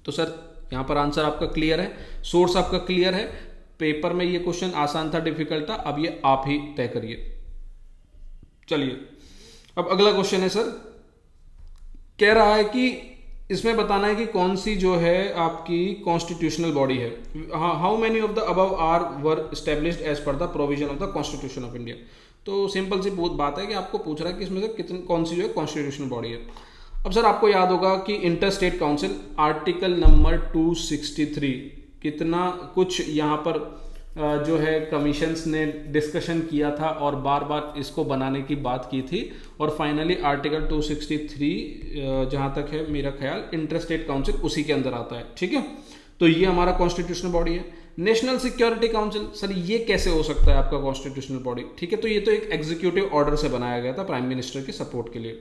तो सर यहां पर आंसर आपका क्लियर है, सोर्स आपका क्लियर है। पेपर में ये क्वेश्चन आसान था डिफिकल्ट था, अब ये आप ही तय करिए। चलिए अब अगला क्वेश्चन है सर, कह रहा है कि इसमें बताना है कि कौन सी जो है आपकी कॉन्स्टिट्यूशनल बॉडी है। How many of the above are were established as per the provision of the constitution of India. तो सिंपल सी बहुत बात है कि आपको पूछ रहा है कि इसमें से कितनी कौन सी जो है कॉन्स्टिट्यूशनल बॉडी है। अब सर आपको याद होगा कि inter state council article number 263 कितना कुछ यहाँ पर जो है कमीशंस ने डिस्कशन किया था और बार बार इसको बनाने की बात की थी, और फाइनली आर्टिकल 263 जहाँ तक है मेरा ख्याल इंटर स्टेट काउंसिल उसी के अंदर आता है, ठीक है। तो ये हमारा कॉन्स्टिट्यूशनल बॉडी है। नेशनल सिक्योरिटी काउंसिल, सर ये कैसे हो सकता है आपका कॉन्स्टिट्यूशनल बॉडी, ठीक है। तो ये तो एक एग्जीक्यूटिव ऑर्डर से बनाया गया था प्राइम मिनिस्टर के सपोर्ट के लिए।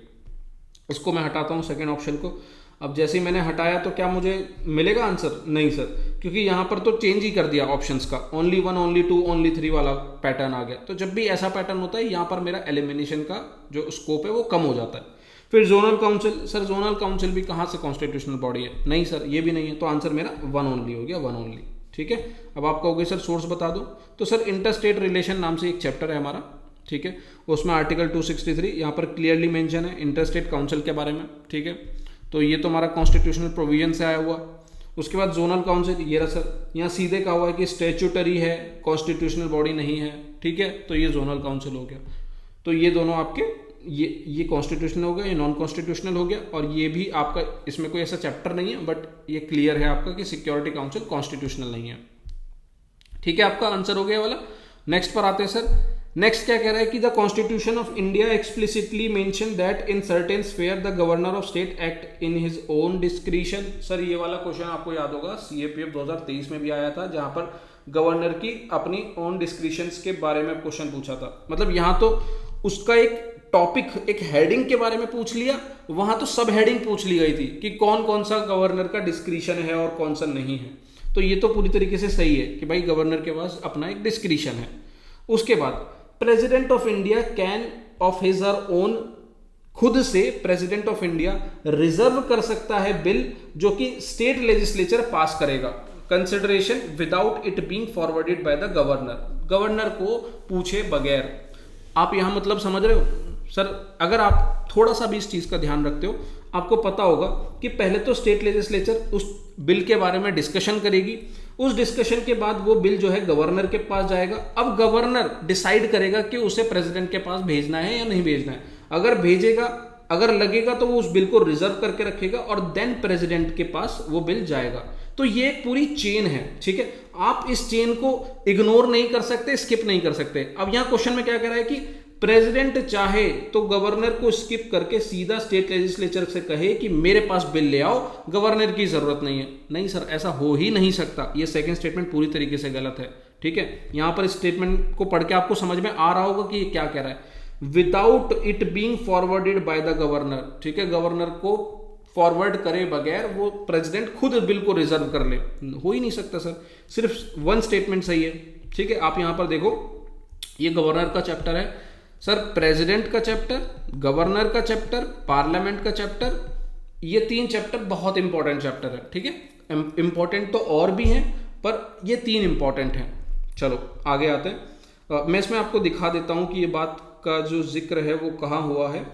इसको मैं हटाता हूँ सेकेंड ऑप्शन को। अब जैसे ही मैंने हटाया तो क्या मुझे मिलेगा आंसर? नहीं सर, क्योंकि यहां पर तो चेंज ही कर दिया ऑप्शंस का, ओनली 1, ओनली 2, ओनली 3 वाला पैटर्न आ गया। तो जब भी ऐसा पैटर्न होता है यहां पर मेरा एलिमिनेशन का जो स्कोप है वो कम हो जाता है। फिर zonal council, sir zonal council भी कहां से कॉन्स्टिट्यूशनल बॉडी है? नहीं सर ये भी नहीं है, तो आंसर मेरा 1 ओनली हो गया, 1 ओनली, ठीक है। अब आप कहोगे सर सोर्स बता दो, तो सर इंटर स्टेट रिलेशन नाम से एक चैप्टर है हमारा, ठीक है, उसमें आर्टिकल 263 यहाँ पर क्लियरली मेंशन है इंटर स्टेट काउंसिल के बारे में, ठीक है। तो ये तो हमारा कॉन्स्टिट्यूशनल प्रोविजन से आया हुआ। उसके बाद जोनल काउंसिल, ये रहा सर, यहाँ सीधे कहा हुआ है कि स्टैट्यूटरी है, कॉन्स्टिट्यूशनल बॉडी नहीं है, ठीक है। तो ये जोनल काउंसिल हो गया। तो ये दोनों आपके ये कॉन्स्टिट्यूशनल हो गया, ये नॉन कॉन्स्टिट्यूशनल हो गया, और ये भी आपका इसमें कोई ऐसा चैप्टर नहीं है, बट ये क्लियर है आपका कि सिक्योरिटी काउंसिल कॉन्स्टिट्यूशनल नहीं है, ठीक है। आपका आंसर हो गया वाला। नेक्स्ट पर आते हैं सर। नेक्स्ट क्या कह रहा है कि the constitution of India explicitly mention that in certain sphere the governor of state act in his own discretion. Sir ये वाला क्वेश्चन आपको याद होगा सीएपीएफ 2023 में भी आया था, जहां पर गवर्नर की अपनी ओन डिस्क्रिशन के बारे में क्वेश्चन पूछा था। मतलब यहां तो उसका एक टॉपिक, एक हेडिंग के बारे में पूछ लिया, वहां तो सब हेडिंग पूछ ली गई थी कि कौन कौन सा गवर्नर का डिस्क्रिशन है और कौन सा नहीं है। तो ये तो पूरी तरीके से सही है कि भाई गवर्नर के पास अपना एक डिस्क्रिशन है। उसके बाद president of India can of his और ओन, खुद से प्रेसिडेंट ऑफ इंडिया रिजर्व कर सकता है बिल जो कि स्टेट लेजिस्लेचर पास करेगा, consideration without it being forwarded by the governor, governor को पूछे बगैर। आप यहां मतलब समझ रहे हो सर? अगर आप थोड़ा सा भी इस चीज का ध्यान रखते हो, आपको पता होगा कि पहले तो स्टेट लेजिस्लेचर उस बिल के बारे में डिस्कशन करेगी, उस डिस्कशन के बाद वो बिल जो है गवर्नर के पास जाएगा। अब गवर्नर डिसाइड करेगा कि उसे प्रेसिडेंट के पास भेजना है या नहीं भेजना है। अगर भेजेगा, अगर लगेगा तो वो उस बिल को रिजर्व करके रखेगा और देन प्रेसिडेंट के पास वो बिल जाएगा। तो ये एक पूरी चेन है, ठीक है। आप इस चेन को इग्नोर नहीं कर सकते, स्किप नहीं कर सकते। अब यहां क्वेश्चन में क्या कह रहा है कि प्रेसिडेंट चाहे तो गवर्नर को स्किप करके सीधा स्टेट लेजिस्लेचर से कहे कि मेरे पास बिल ले आओ, गवर्नर की जरूरत नहीं है। नहीं सर, ऐसा हो ही नहीं सकता। ये सेकंड स्टेटमेंट पूरी तरीके से गलत है, ठीक है। यहां पर स्टेटमेंट को पढ़ के आपको समझ में आ रहा होगा कि ये क्या कह रहा है, without it being forwarded by the governor, ठीक है। गवर्नर को फॉरवर्ड करे बगैर वो प्रेसिडेंट खुद बिल को रिजर्व कर ले, हो ही नहीं सकता सर। सिर्फ वन स्टेटमेंट सही है, ठीक है। आप यहां पर देखो, ये गवर्नर का चैप्टर है सर, प्रेसिडेंट का चैप्टर, गवर्नर का चैप्टर, पार्लियामेंट का चैप्टर, ये 3 चैप्टर बहुत इंपॉर्टेंट चैप्टर है, ठीक है। इंपॉर्टेंट तो और भी हैं, पर ये 3 इंपॉर्टेंट हैं। चलो आगे आते हैं। मैं इसमें आपको दिखा देता हूं कि ये बात का जो जिक्र है वो कहाँ हुआ है।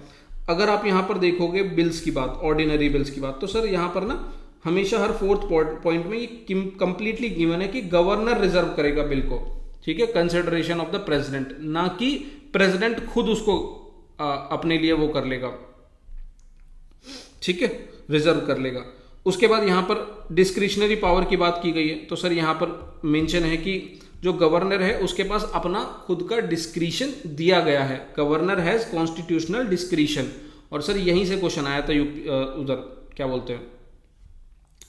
अगर आप यहां पर देखोगे बिल्स की बात, ऑर्डिनरी बिल्स की बात, तो सर यहां पर ना हमेशा हर 4th पॉइंट में ये कंप्लीटली गिवन है कि गवर्नर रिजर्व करेगा बिल को, ठीक है, कंसिडरेशन ऑफ द प्रेसिडेंट, ना कि प्रेसिडेंट खुद उसको अपने लिए वो कर लेगा, ठीक है, रिजर्व कर लेगा। उसके बाद यहाँ पर डिस्क्रिशनरी पावर की बात की गई है, तो सर यहाँ पर मेंशन है कि जो गवर्नर है उसके पास अपना खुद का डिस्क्रिशन दिया गया है, गवर्नर हैज कॉन्स्टिट्यूशनल डिस्क्रिशन। और सर यहीं से क्वेश्चन आया था उधर क्या बोलते हैं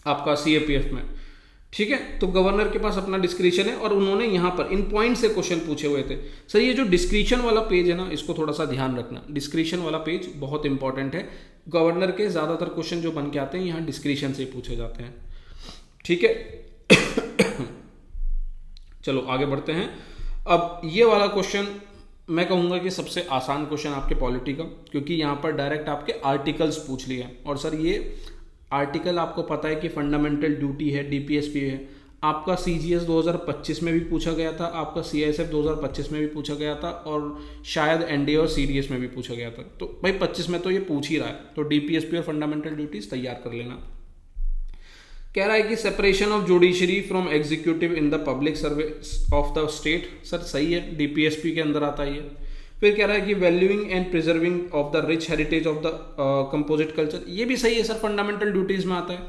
आपका CAPF में, ठीक है। तो गवर्नर के पास अपना डिस्क्रिशन है और उन्होंने यहाँ पर इन पॉइंट से क्वेश्चन पूछे हुए थे। सर ये जो डिस्क्रिशन वाला पेज है ना, इसको थोड़ा सा ध्यान रखना, डिस्क्रिशन वाला पेज बहुत इंपॉर्टेंट है। गवर्नर के ज़्यादातर क्वेश्चन जो बन के आते हैं यहाँ डिस्क्रिशन से पूछे जाते हैं, ठीक है। चलो आगे बढ़ते हैं। अब ये वाला क्वेश्चन मैं कहूँगा कि सबसे आसान क्वेश्चन आपके पॉलिटी का, क्योंकि यहाँ पर डायरेक्ट आपके आर्टिकल्स पूछ लिए हैं। और सर ये आर्टिकल आपको पता है कि फंडामेंटल ड्यूटी है, DPSP है, आपका CGS 2025 में भी पूछा गया था, आपका CISF 2025 में भी पूछा गया था, और शायद NDA और CDS में भी पूछा गया था। तो भाई 25 में तो ये पूछ ही रहा है, तो DPSP और फंडामेंटल ड्यूटीज तैयार कर लेना। कह रहा है कि separation of judiciary from executive in the public service of the state, sir सही है, DPSP के अंदर आता है ये। फिर कह रहा है कि valuing and preserving of the rich heritage of the composite culture, ये भी सही है सर, फंडामेंटल ड्यूटीज में आता है।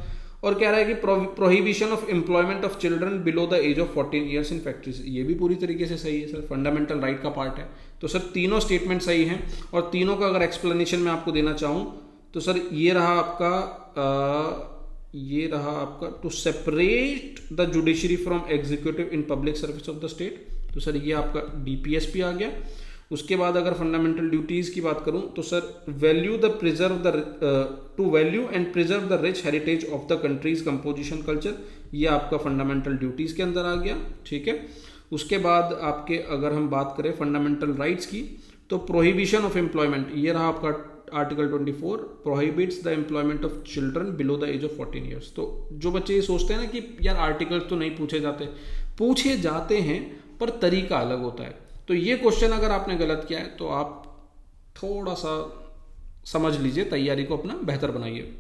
और कह रहा है कि prohibition of employment of children below the age of 14 years in factories, ये भी पूरी तरीके से सही है सर, फंडामेंटल राइट का पार्ट है। तो सर तीनों स्टेटमेंट सही हैं, और तीनों का अगर एक्सप्लेनेशन मैं आपको देना चाहूँ तो सर ये रहा आपका to separate the judiciary from executive in public service of the state, तो सर ये आपका DPSP आ गया। उसके बाद अगर फंडामेंटल ड्यूटीज की बात करूं तो sir to value and preserve the rich heritage of the country's composition culture, ये आपका फंडामेंटल ड्यूटीज के अंदर आ गया, ठीक है। उसके बाद आपके अगर हम बात करें फंडामेंटल राइट्स की, तो प्रोहिबिशन ऑफ एम्प्लॉयमेंट, ये रहा आपका article 24, prohibits the employment of children below the age of 14 years. तो जो बच्चे ये सोचते हैं ना कि यार आर्टिकल्स तो नहीं पूछे जाते हैं पर तरीका अलग होता है। तो ये क्वेश्चन अगर आपने गलत किया है तो आप थोड़ा सा समझ लीजिए, तैयारी को अपना बेहतर बनाइए,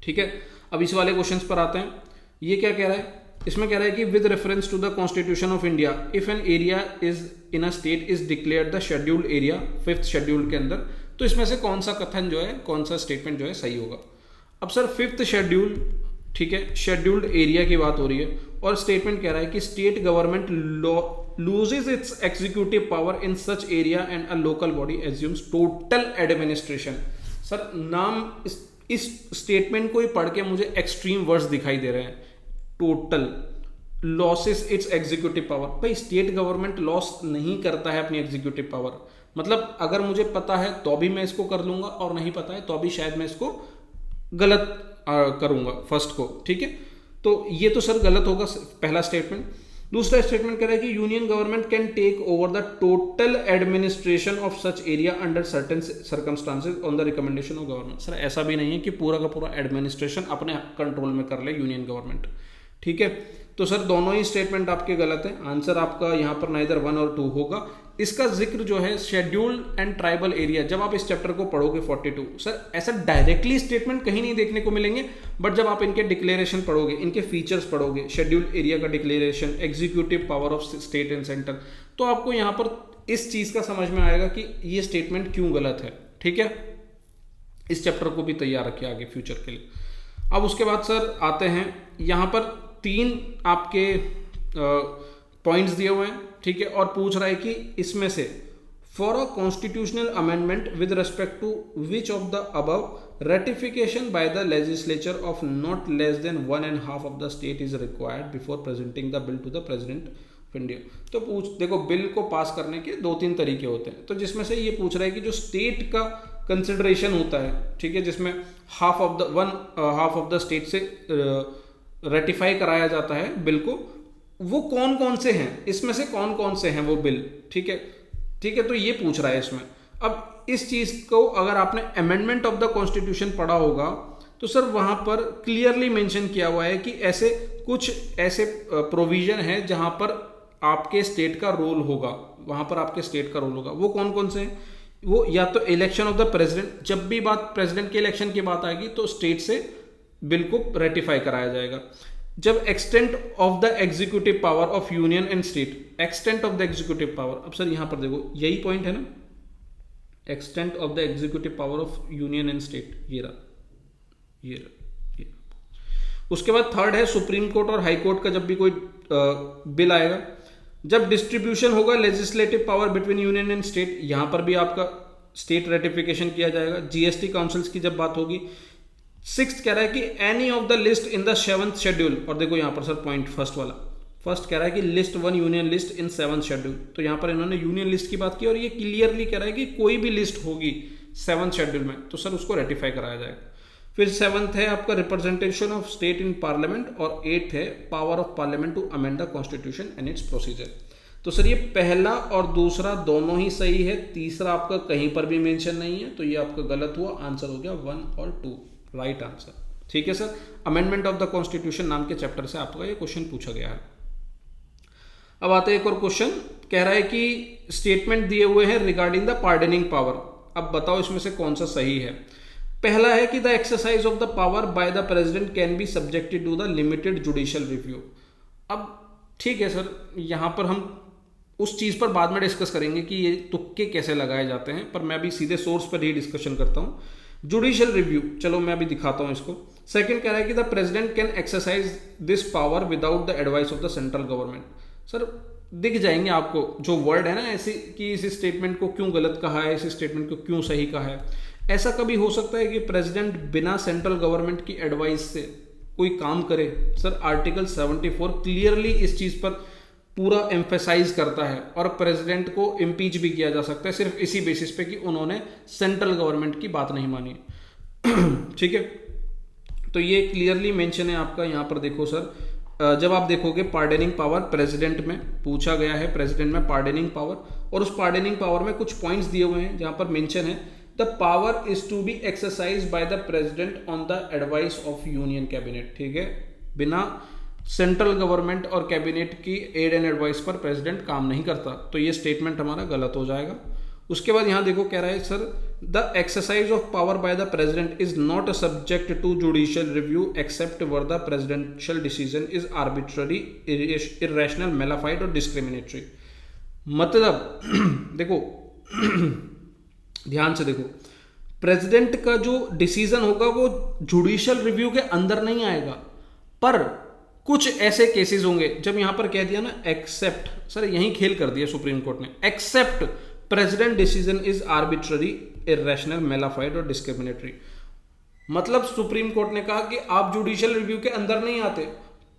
ठीक है। अब इस वाले क्वेश्चन पर आते हैं। ये क्या कह रहा है, इसमें कह रहा है कि with reference to the constitution of India if an area is in a state is declared the scheduled area 5th schedule के अंदर, तो इसमें से कौन सा कथन जो है, कौन सा स्टेटमेंट जो है सही होगा। अब सर 5th शेड्यूल, ठीक है, शेड्यूल्ड एरिया की बात हो रही है, और स्टेटमेंट कह रहा है कि state government loses its executive power in such area and a local body assumes total administration। Sir नाम इस स्टेटमेंट को ही पढ़ के मुझे एक्सट्रीम वर्ड्स दिखाई दे रहे हैं। Total losses it's executive power, भाई स्टेट गवर्नमेंट लॉस नहीं करता है अपनी एग्जीक्यूटिव पावर, मतलब अगर मुझे पता है तो भी मैं इसको कर लूंगा, और नहीं पता है तो भी शायद मैं इसको गलत करूंगा फर्स्ट को, ठीक है। तो ये तो सर गलत होगा पहला स्टेटमेंट। दूसरा स्टेटमेंट कह रहा है कि union government can take over the total administration of such area under certain circumstances on the recommendation of government. Sir ऐसा भी नहीं है कि पूरा का पूरा एडमिनिस्ट्रेशन अपने कंट्रोल में कर ले यूनियन गवर्नमेंट, ठीक है। तो सर दोनों ही स्टेटमेंट आपके गलत हैं, आंसर आपका यहाँ पर नाइदर 1 और 2 होगा। इसका जिक्र जो है शेड्यूल्ड एंड ट्राइबल एरिया, जब आप इस चैप्टर को पढ़ोगे 42, सर ऐसा डायरेक्टली स्टेटमेंट कहीं नहीं देखने को मिलेंगे, बट जब आप इनके डिक्लेरेशन पढ़ोगे, इनके फीचर्स पढ़ोगे, शेड्यूल्ड एरिया का declaration, executive power of state and centre, तो आपको यहाँ पर इस चीज का समझ में आएगा कि ये स्टेटमेंट क्यों गलत है, ठीक है। इस चैप्टर को भी तैयार रखिए आगे फ्यूचर के लिए। अब उसके बाद सर आते हैं, यहाँ पर 3 आपके पॉइंट्स दिए हुए हैं, ठीक है, और पूछ रहा है कि इसमें से for a constitutional amendment with respect to which of the above ratification by the legislature of not less than 1.5 of the state is required before presenting the bill to the president of India. तो देखो bill को पास करने के 2-3 तरीके होते हैं, तो जिसमें से ये पूछ रहा है कि जो स्टेट का कंसिडरेशन होता है, ठीक है, जिसमें हाफ ऑफ द स्टेट से रेटिफाई कराया जाता है बिल को, वो कौन कौन से हैं, इसमें से कौन कौन से हैं वो बिल, ठीक है, ठीक है। तो ये पूछ रहा है इसमें। अब इस चीज को अगर आपने अमेंडमेंट ऑफ द कॉन्स्टिट्यूशन पढ़ा होगा तो सर वहां पर क्लियरली मेंशन किया हुआ है कि ऐसे कुछ प्रोविजन है जहां पर आपके स्टेट का रोल होगा, वहां पर आपके स्टेट का रोल होगा। वो कौन कौन से हैं, वो या तो इलेक्शन ऑफ द प्रेसिडेंट, जब भी बात प्रेसिडेंट के इलेक्शन की बात आएगी तो स्टेट से बिल को रेटिफाई कराया जाएगा। जब extent of the executive power of union and state, extent of the executive power, अब सर यहां पर देखो यही पॉइंट है ना, extent of the executive power of union and state, ये रहा, ये उसके बाद थर्ड है सुप्रीम कोर्ट और हाई कोर्ट का जब भी कोई बिल आएगा, जब डिस्ट्रीब्यूशन होगा legislative power between union and state, यहां पर भी आपका स्टेट रेटिफिकेशन किया जाएगा। जीएसटी काउंसिल्स की जब बात होगी। सिक्स्थ कह रहा है कि any of the list in the 7th schedule, और देखो यहां पर सर पॉइंट फर्स्ट वाला, फर्स्ट कह रहा है कि लिस्ट 1 यूनियन लिस्ट इन 7th शेड्यूल, तो यहां पर इन्होंने यूनियन लिस्ट की बात की और ये क्लियरली कह रहा है कि कोई भी लिस्ट होगी 7th शेड्यूल में तो सर उसको रेटिफाई कराया जाएगा। फिर 7th है आपका representation of state in parliament, और 8th है power of parliament to amend the constitution and its procedure. तो सर ये पहला और दूसरा दोनों ही सही है, तीसरा आपका कहीं पर भी मेंशन नहीं है, तो ये आपका गलत हुआ, आंसर हो गया 1 और 2 राइट आंसर। ठीक है sir, amendment of the constitution नाम के चैप्टर से आपका ये क्वेश्चन पूछा गया है। अब आते हैं एक और क्वेश्चन, कह रहा है कि स्टेटमेंट दिए हुए हैं रिगार्डिंग द पार्डनिंग पावर, अब बताओ इसमें से कौन सा सही है। पहला है कि the exercise of the power by the president can be subjected to the limited judicial review. अब ठीक है सर, यहां पर हम उस चीज पर बाद में डिस्कस करेंगे कि ये तुक्के कैसे लगाए जाते हैं, पर मैं अभी सीधे सोर्स पर ही डिस्कशन करता हूं। जुडिशियल रिव्यू, चलो मैं अभी दिखाता हूं इसको। सेकंड कह रहा है कि the president can exercise this power without the advice of the central government. Sir दिख जाएंगे आपको जो वर्ड है ना ऐसे कि इस स्टेटमेंट को क्यों गलत कहा है, इस स्टेटमेंट को क्यों सही कहा है। ऐसा कभी हो सकता है कि प्रेसिडेंट बिना सेंट्रल गवर्नमेंट की एडवाइस से कोई काम करे? सर आर्टिकल 74 क्लियरली इस चीज पर पूरा एम्फेसाइज करता है, और प्रेसिडेंट को इम्पीच भी किया जा सकता है सिर्फ इसी बेसिस पे कि उन्होंने सेंट्रल गवर्नमेंट की बात नहीं मानी। ठीक है, तो ये क्लियरली मेंशन है आपका यहाँ पर। देखो सर, जब आप देखोगे पार्डनिंग पावर प्रेसिडेंट में पूछा गया है, प्रेसिडेंट में पार्डनिंग पावर, और उस पार्डनिंग पावर में कुछ पॉइंट्स दिए हुए हैं जहां पर मेंशन है the power is to be exercise by the president on the advice of union cabinet. ठीक है, बिना सेंट्रल गवर्नमेंट और कैबिनेट की एड एंड एडवाइस पर प्रेसिडेंट काम नहीं करता, तो ये स्टेटमेंट हमारा गलत हो जाएगा। उसके बाद यहां देखो कह रहा है sir the exercise of power by the president is not subject to judicial review except whether the presidential decision is arbitrary, irrational, mala fide और डिस्क्रिमिनेटरी। मतलब देखो ध्यान से देखो, प्रेसिडेंट का जो डिसीजन होगा वो जुडिशियल रिव्यू के अंदर नहीं आएगा, पर कुछ ऐसे केसेस होंगे जब यहां पर कह दिया ना एक्सेप्ट, सर यहीं खेल कर दिया सुप्रीम कोर्ट ने, except president decision is arbitrary, irrational, mala fide और डिस्क्रिमिनेटरी। मतलब सुप्रीम कोर्ट ने कहा कि आप जुडिशियल रिव्यू के अंदर नहीं आते,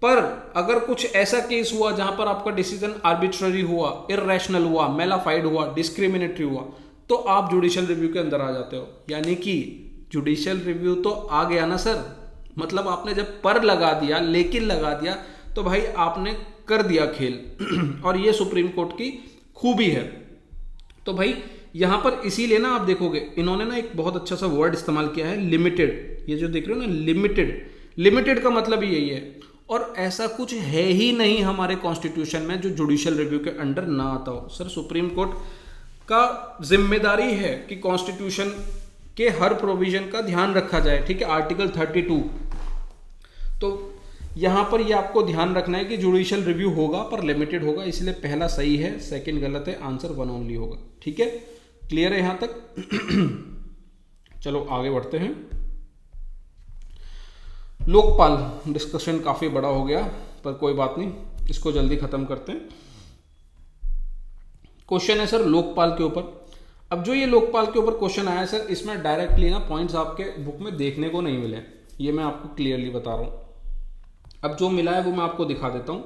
पर अगर कुछ ऐसा केस हुआ जहां पर आपका डिसीजन आर्बिट्ररी हुआ, इर्रेशनल हुआ, मेलाफाइड हुआ, डिस्क्रिमिनेटरी हुआ, तो आप जुडिशियल रिव्यू के अंदर आ जाते हो। यानी कि जुडिशियल रिव्यू तो आ गया ना सर, मतलब आपने जब पर लगा दिया, लेकिन लगा दिया, तो भाई आपने कर दिया खेल। और ये सुप्रीम कोर्ट की खूबी है। तो भाई यहां पर इसीलिए ना आप देखोगे इन्होंने ना एक बहुत अच्छा सा वर्ड इस्तेमाल किया है, लिमिटेड। ये जो देख रहे हो ना लिमिटेड, लिमिटेड का मतलब ही यही है। और ऐसा कुछ है ही नहीं हमारे कॉन्स्टिट्यूशन में जो जुडिशियल रिव्यू के अंडर ना आता हो। सर सुप्रीम कोर्ट का जिम्मेदारी है कि कॉन्स्टिट्यूशन के हर प्रोविजन का ध्यान रखा जाए। ठीक है, आर्टिकल 32, तो यहां पर ये आपको ध्यान रखना है कि जुडिशियल रिव्यू होगा पर लिमिटेड होगा, इसलिए पहला सही है, सेकंड गलत है, आंसर 1 ओनली होगा। ठीक है, क्लियर है यहां तक? चलो आगे बढ़ते हैं। लोकपाल डिस्कशन काफी बड़ा हो गया, पर कोई बात नहीं, इसको जल्दी खत्म करते हैं। क्वेश्चन है सर लोकपाल के ऊपर। अब जो ये लोकपाल के ऊपर क्वेश्चन आया सर, इसमें डायरेक्टली ना पॉइंट्स आपके बुक में देखने को नहीं मिले, ये मैं आपको क्लियरली बता रहा हूं। अब जो मिला है वो मैं आपको दिखा देता हूं।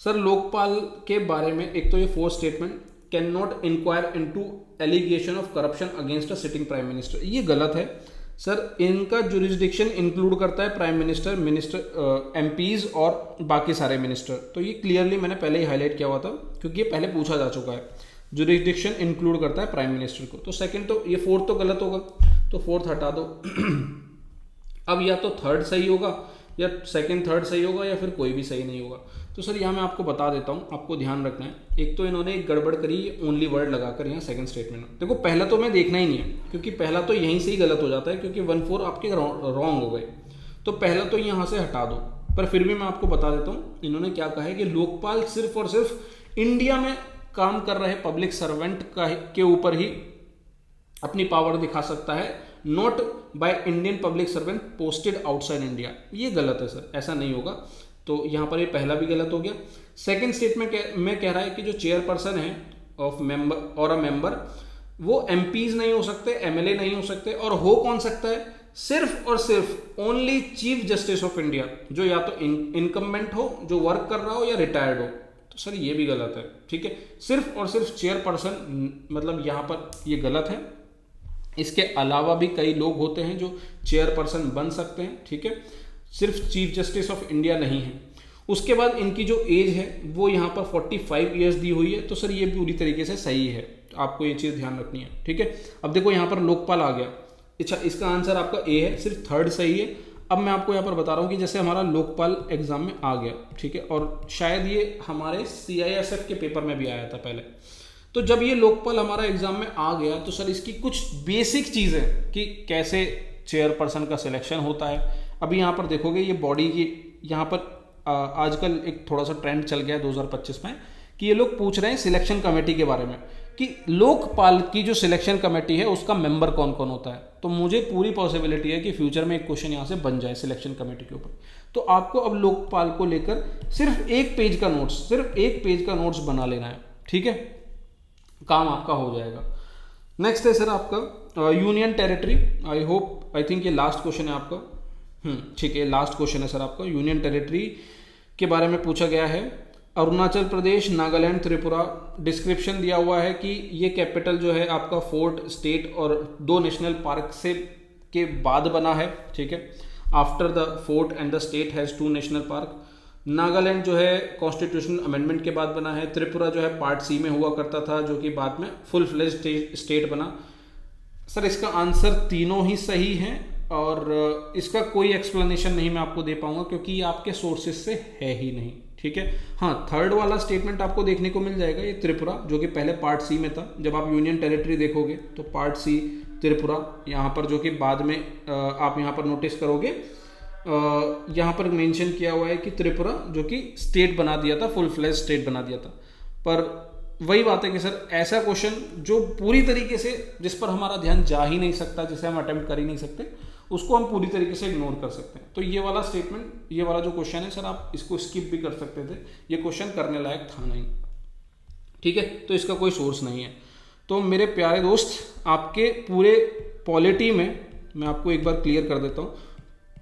सर लोकपाल के बारे में एक तो ये 4th statement, can not inquire into allegation of corruption against a sitting prime minister, ये गलत है सर। इनका जुरिस्डिक्शन इंक्लूड करता है प्राइम मिनिस्टर, मिनिस्टर, एमपीज और बाकी सारे मिनिस्टर। तो ये क्लियरली मैंने पहले ही हाईलाइट किया हुआ था, क्योंकि ये पहले पूछा जा चुका है। जुरिस्डिक्शन इंक्लूड करता है प्राइम मिनिस्टर को। तो सेकंड तो ये 4th तो गलत होगा, तो 4th हटा दो। अब या तो 3rd सही होगा, या 2nd 3rd सही होगा, या फिर कोई भी सही नहीं होगा। तो सर यहाँ मैं आपको बता देता हूँ, आपको ध्यान रखना है। एक तो इन्होंने एक गड़बड़ करी, ओनली वर्ड लगाकर यहाँ 2nd स्टेटमेंट में। देखो पहला तो मैं देखना ही नहीं है, क्योंकि पहला तो यहीं से ही गलत हो जाता है, क्योंकि 1-4 आपके रॉन्ग हो गए। तो पहला तो यहाँ से हटा दो, पर फिर भी मैं आपको बता देता हूँ इन्होंने क्या कहा है कि लोकपाल सिर्फ और सिर्फ इंडिया में काम कर रहे पब्लिक सर्वेंट के ऊपर ही अपनी पावर दिखा सकता है, not by Indian public servant posted outside India. ये गलत है सर, ऐसा नहीं होगा। तो यहाँ पर ये पहला भी गलत हो गया। सेकेंड स्टेटमेंट में कह रहा है कि जो चेयरपर्सन है ऑफ मेंबर और अ मेंबर वो एमपीज नहीं हो सकते, एमएलए नहीं हो सकते, और हो कौन सकता है, सिर्फ और सिर्फ only chief justice of India, जो या तो इनकम्बेंट हो, जो वर्क कर रहा हो, या रिटायर्ड हो। तो सर ये भी गलत है, ठीक है। सिर्फ और सिर्फ चेयरपर्सन, मतलब यहाँ पर ये गलत है। इसके अलावा भी कई लोग होते हैं जो चेयरपर्सन बन सकते हैं, ठीक है, सिर्फ चीफ जस्टिस ऑफ इंडिया नहीं है। उसके बाद इनकी जो एज है वो यहाँ पर 45 ईयर्स दी हुई है। तो सर ये पूरी तरीके से सही है, आपको ये चीज़ ध्यान रखनी है, ठीक है। अब देखो यहाँ पर लोकपाल आ गया। अच्छा, इसका आंसर आपका ए है, सिर्फ थर्ड सही है। अब मैं आपको यहाँ पर बता रहा हूँ कि जैसे हमारा लोकपाल एग्जाम में आ गया, ठीक है, और शायद ये हमारे CISF के पेपर में भी आया था पहले। तो जब ये लोकपाल हमारा एग्जाम में आ गया तो सर इसकी कुछ बेसिक चीज़ें कि कैसे चेयरपर्सन का सिलेक्शन होता है। अभी यहाँ पर देखोगे ये बॉडी की, यहाँ पर आजकल एक थोड़ा सा ट्रेंड चल गया है 2025 में कि ये लोग पूछ रहे हैं सिलेक्शन कमेटी के बारे में कि लोकपाल की जो सिलेक्शन कमेटी है उसका मेंबर कौन कौन होता है। तो मुझे पूरी पॉसिबिलिटी है कि फ्यूचर में एक क्वेश्चन यहाँ से बन जाए सिलेक्शन कमेटी के ऊपर। तो आपको अब लोकपाल को लेकर सिर्फ एक पेज का नोट्स बना लेना है, ठीक है, काम आपका हो जाएगा। नेक्स्ट है सर आपका यूनियन टेरिटरी। आई थिंक ये लास्ट क्वेश्चन है आपका, ठीक है, लास्ट क्वेश्चन है सर आपका। यूनियन टेरिटरी के बारे में पूछा गया है, अरुणाचल प्रदेश, नागालैंड, त्रिपुरा। डिस्क्रिप्शन दिया हुआ है कि ये कैपिटल जो है आपका फोर्ट, स्टेट और 2 नेशनल पार्क से के बाद बना है, ठीक है। After the fort and the state has 2 national park. Nagaland जो है कॉन्स्टिट्यूशन अमेंडमेंट के बाद बना है। त्रिपुरा जो है पार्ट सी में हुआ करता था, जो कि बाद में फुल फ्लेज्ड स्टेट बना। सर इसका आंसर तीनों ही सही है और इसका कोई एक्सप्लेनेशन नहीं मैं आपको दे पाऊंगा क्योंकि ये आपके सोर्सेज से है ही नहीं, ठीक है। हाँ, थर्ड वाला स्टेटमेंट आपको देखने को मिल जाएगा, ये त्रिपुरा जो कि पहले पार्ट सी में था। जब आप यूनियन टेरिटरी देखोगे तो पार्ट सी त्रिपुरा यहाँ पर, जो कि बाद में आप यहाँ पर नोटिस करोगे यहाँ पर मेंशन किया हुआ है कि त्रिपुरा जो कि स्टेट बना दिया था, फुल फ्लेज स्टेट बना दिया था। पर वही बात है कि सर ऐसा क्वेश्चन जो पूरी तरीके से जिस पर हमारा ध्यान जा ही नहीं सकता, जिसे हम अटेम्प्ट कर ही नहीं सकते, उसको हम पूरी तरीके से इग्नोर कर सकते हैं। तो ये वाला स्टेटमेंट, ये वाला जो क्वेश्चन है सर, आप इसको स्किप भी कर सकते थे, ये क्वेश्चन करने लायक था नहीं, ठीक है। तो इसका कोई सोर्स नहीं है। तो मेरे प्यारे दोस्त, आपके पूरे पॉलिटी में मैं आपको एक बार क्लियर कर देता हूँ,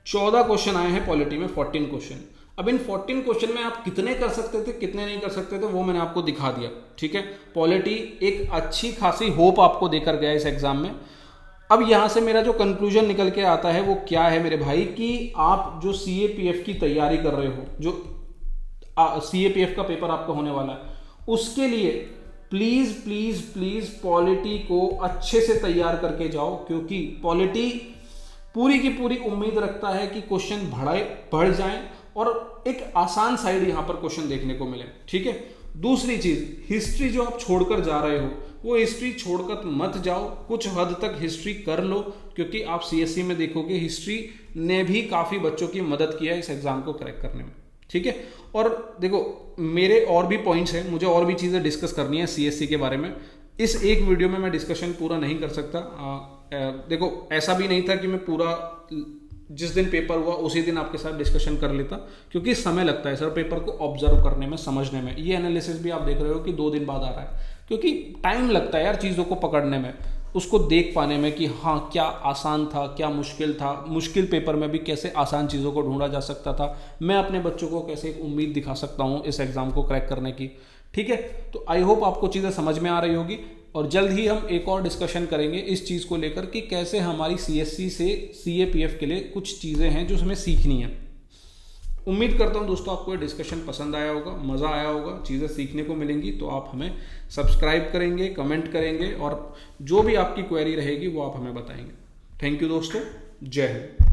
14 क्वेश्चन आए हैं पॉलिटी में, 14 क्वेश्चन। अब इन 14 क्वेश्चन में आप कितने कर सकते थे, कितने नहीं कर सकते थे, वो मैंने आपको दिखा दिया, ठीक है। पॉलिटी एक अच्छी खासी होप आपको देकर गया इस एग्जाम में। अब यहाँ से मेरा जो कंक्लूजन निकल के आता है वो क्या है मेरे भाई, कि आप जो CAPF की तैयारी कर रहे हो, जो CAPF का पेपर आपका होने वाला है, उसके लिए प्लीज प्लीज प्लीज पॉलिटी को अच्छे से तैयार करके जाओ, क्योंकि पॉलिटी पूरी की पूरी उम्मीद रखता है कि क्वेश्चन बढ़ जाएं और एक आसान साइड यहाँ पर क्वेश्चन देखने को मिले, ठीक है। दूसरी चीज, हिस्ट्री जो आप छोड़कर जा रहे हो वो हिस्ट्री छोड़कर मत जाओ, कुछ हद तक हिस्ट्री कर लो, क्योंकि आप CSE में देखोगे हिस्ट्री ने भी काफ़ी बच्चों की मदद किया है इस एग्जाम को क्रैक करने में, ठीक है। और देखो मेरे और भी पॉइंट्स हैं, मुझे और भी चीज़ें डिस्कस करनी है CSE के बारे में। इस एक वीडियो में मैं डिस्कशन पूरा नहीं कर सकता। देखो ऐसा भी नहीं था कि मैं पूरा जिस दिन पेपर हुआ उसी दिन आपके साथ डिस्कशन कर लेता, क्योंकि समय लगता है सर पेपर को ऑब्जर्व करने में, समझने में। ये एनालिसिस भी आप देख रहे हो कि 2 दिन बाद आ रहा है, क्योंकि टाइम लगता है यार चीज़ों को पकड़ने में, उसको देख पाने में कि हाँ क्या आसान था, क्या मुश्किल था, मुश्किल पेपर में भी कैसे आसान चीज़ों को ढूंढा जा सकता था, मैं अपने बच्चों को कैसे एक उम्मीद दिखा सकता हूँ इस एग्ज़ाम को क्रैक करने की, ठीक है। तो आई होप आपको चीज़ें समझ में आ रही होगी और जल्द ही हम एक और डिस्कशन करेंगे इस चीज़ को लेकर कि कैसे हमारी CSE से CAPF के लिए कुछ चीज़ें हैं जो हमें सीखनी है। उम्मीद करता हूं दोस्तों आपको ये डिस्कशन पसंद आया होगा, मज़ा आया होगा, चीज़ें सीखने को मिलेंगी। तो आप हमें सब्सक्राइब करेंगे, कमेंट करेंगे और जो भी आपकी क्वेरी रहेगी वो आप हमें बताएंगे। थैंक यू दोस्तों, जय हिंद।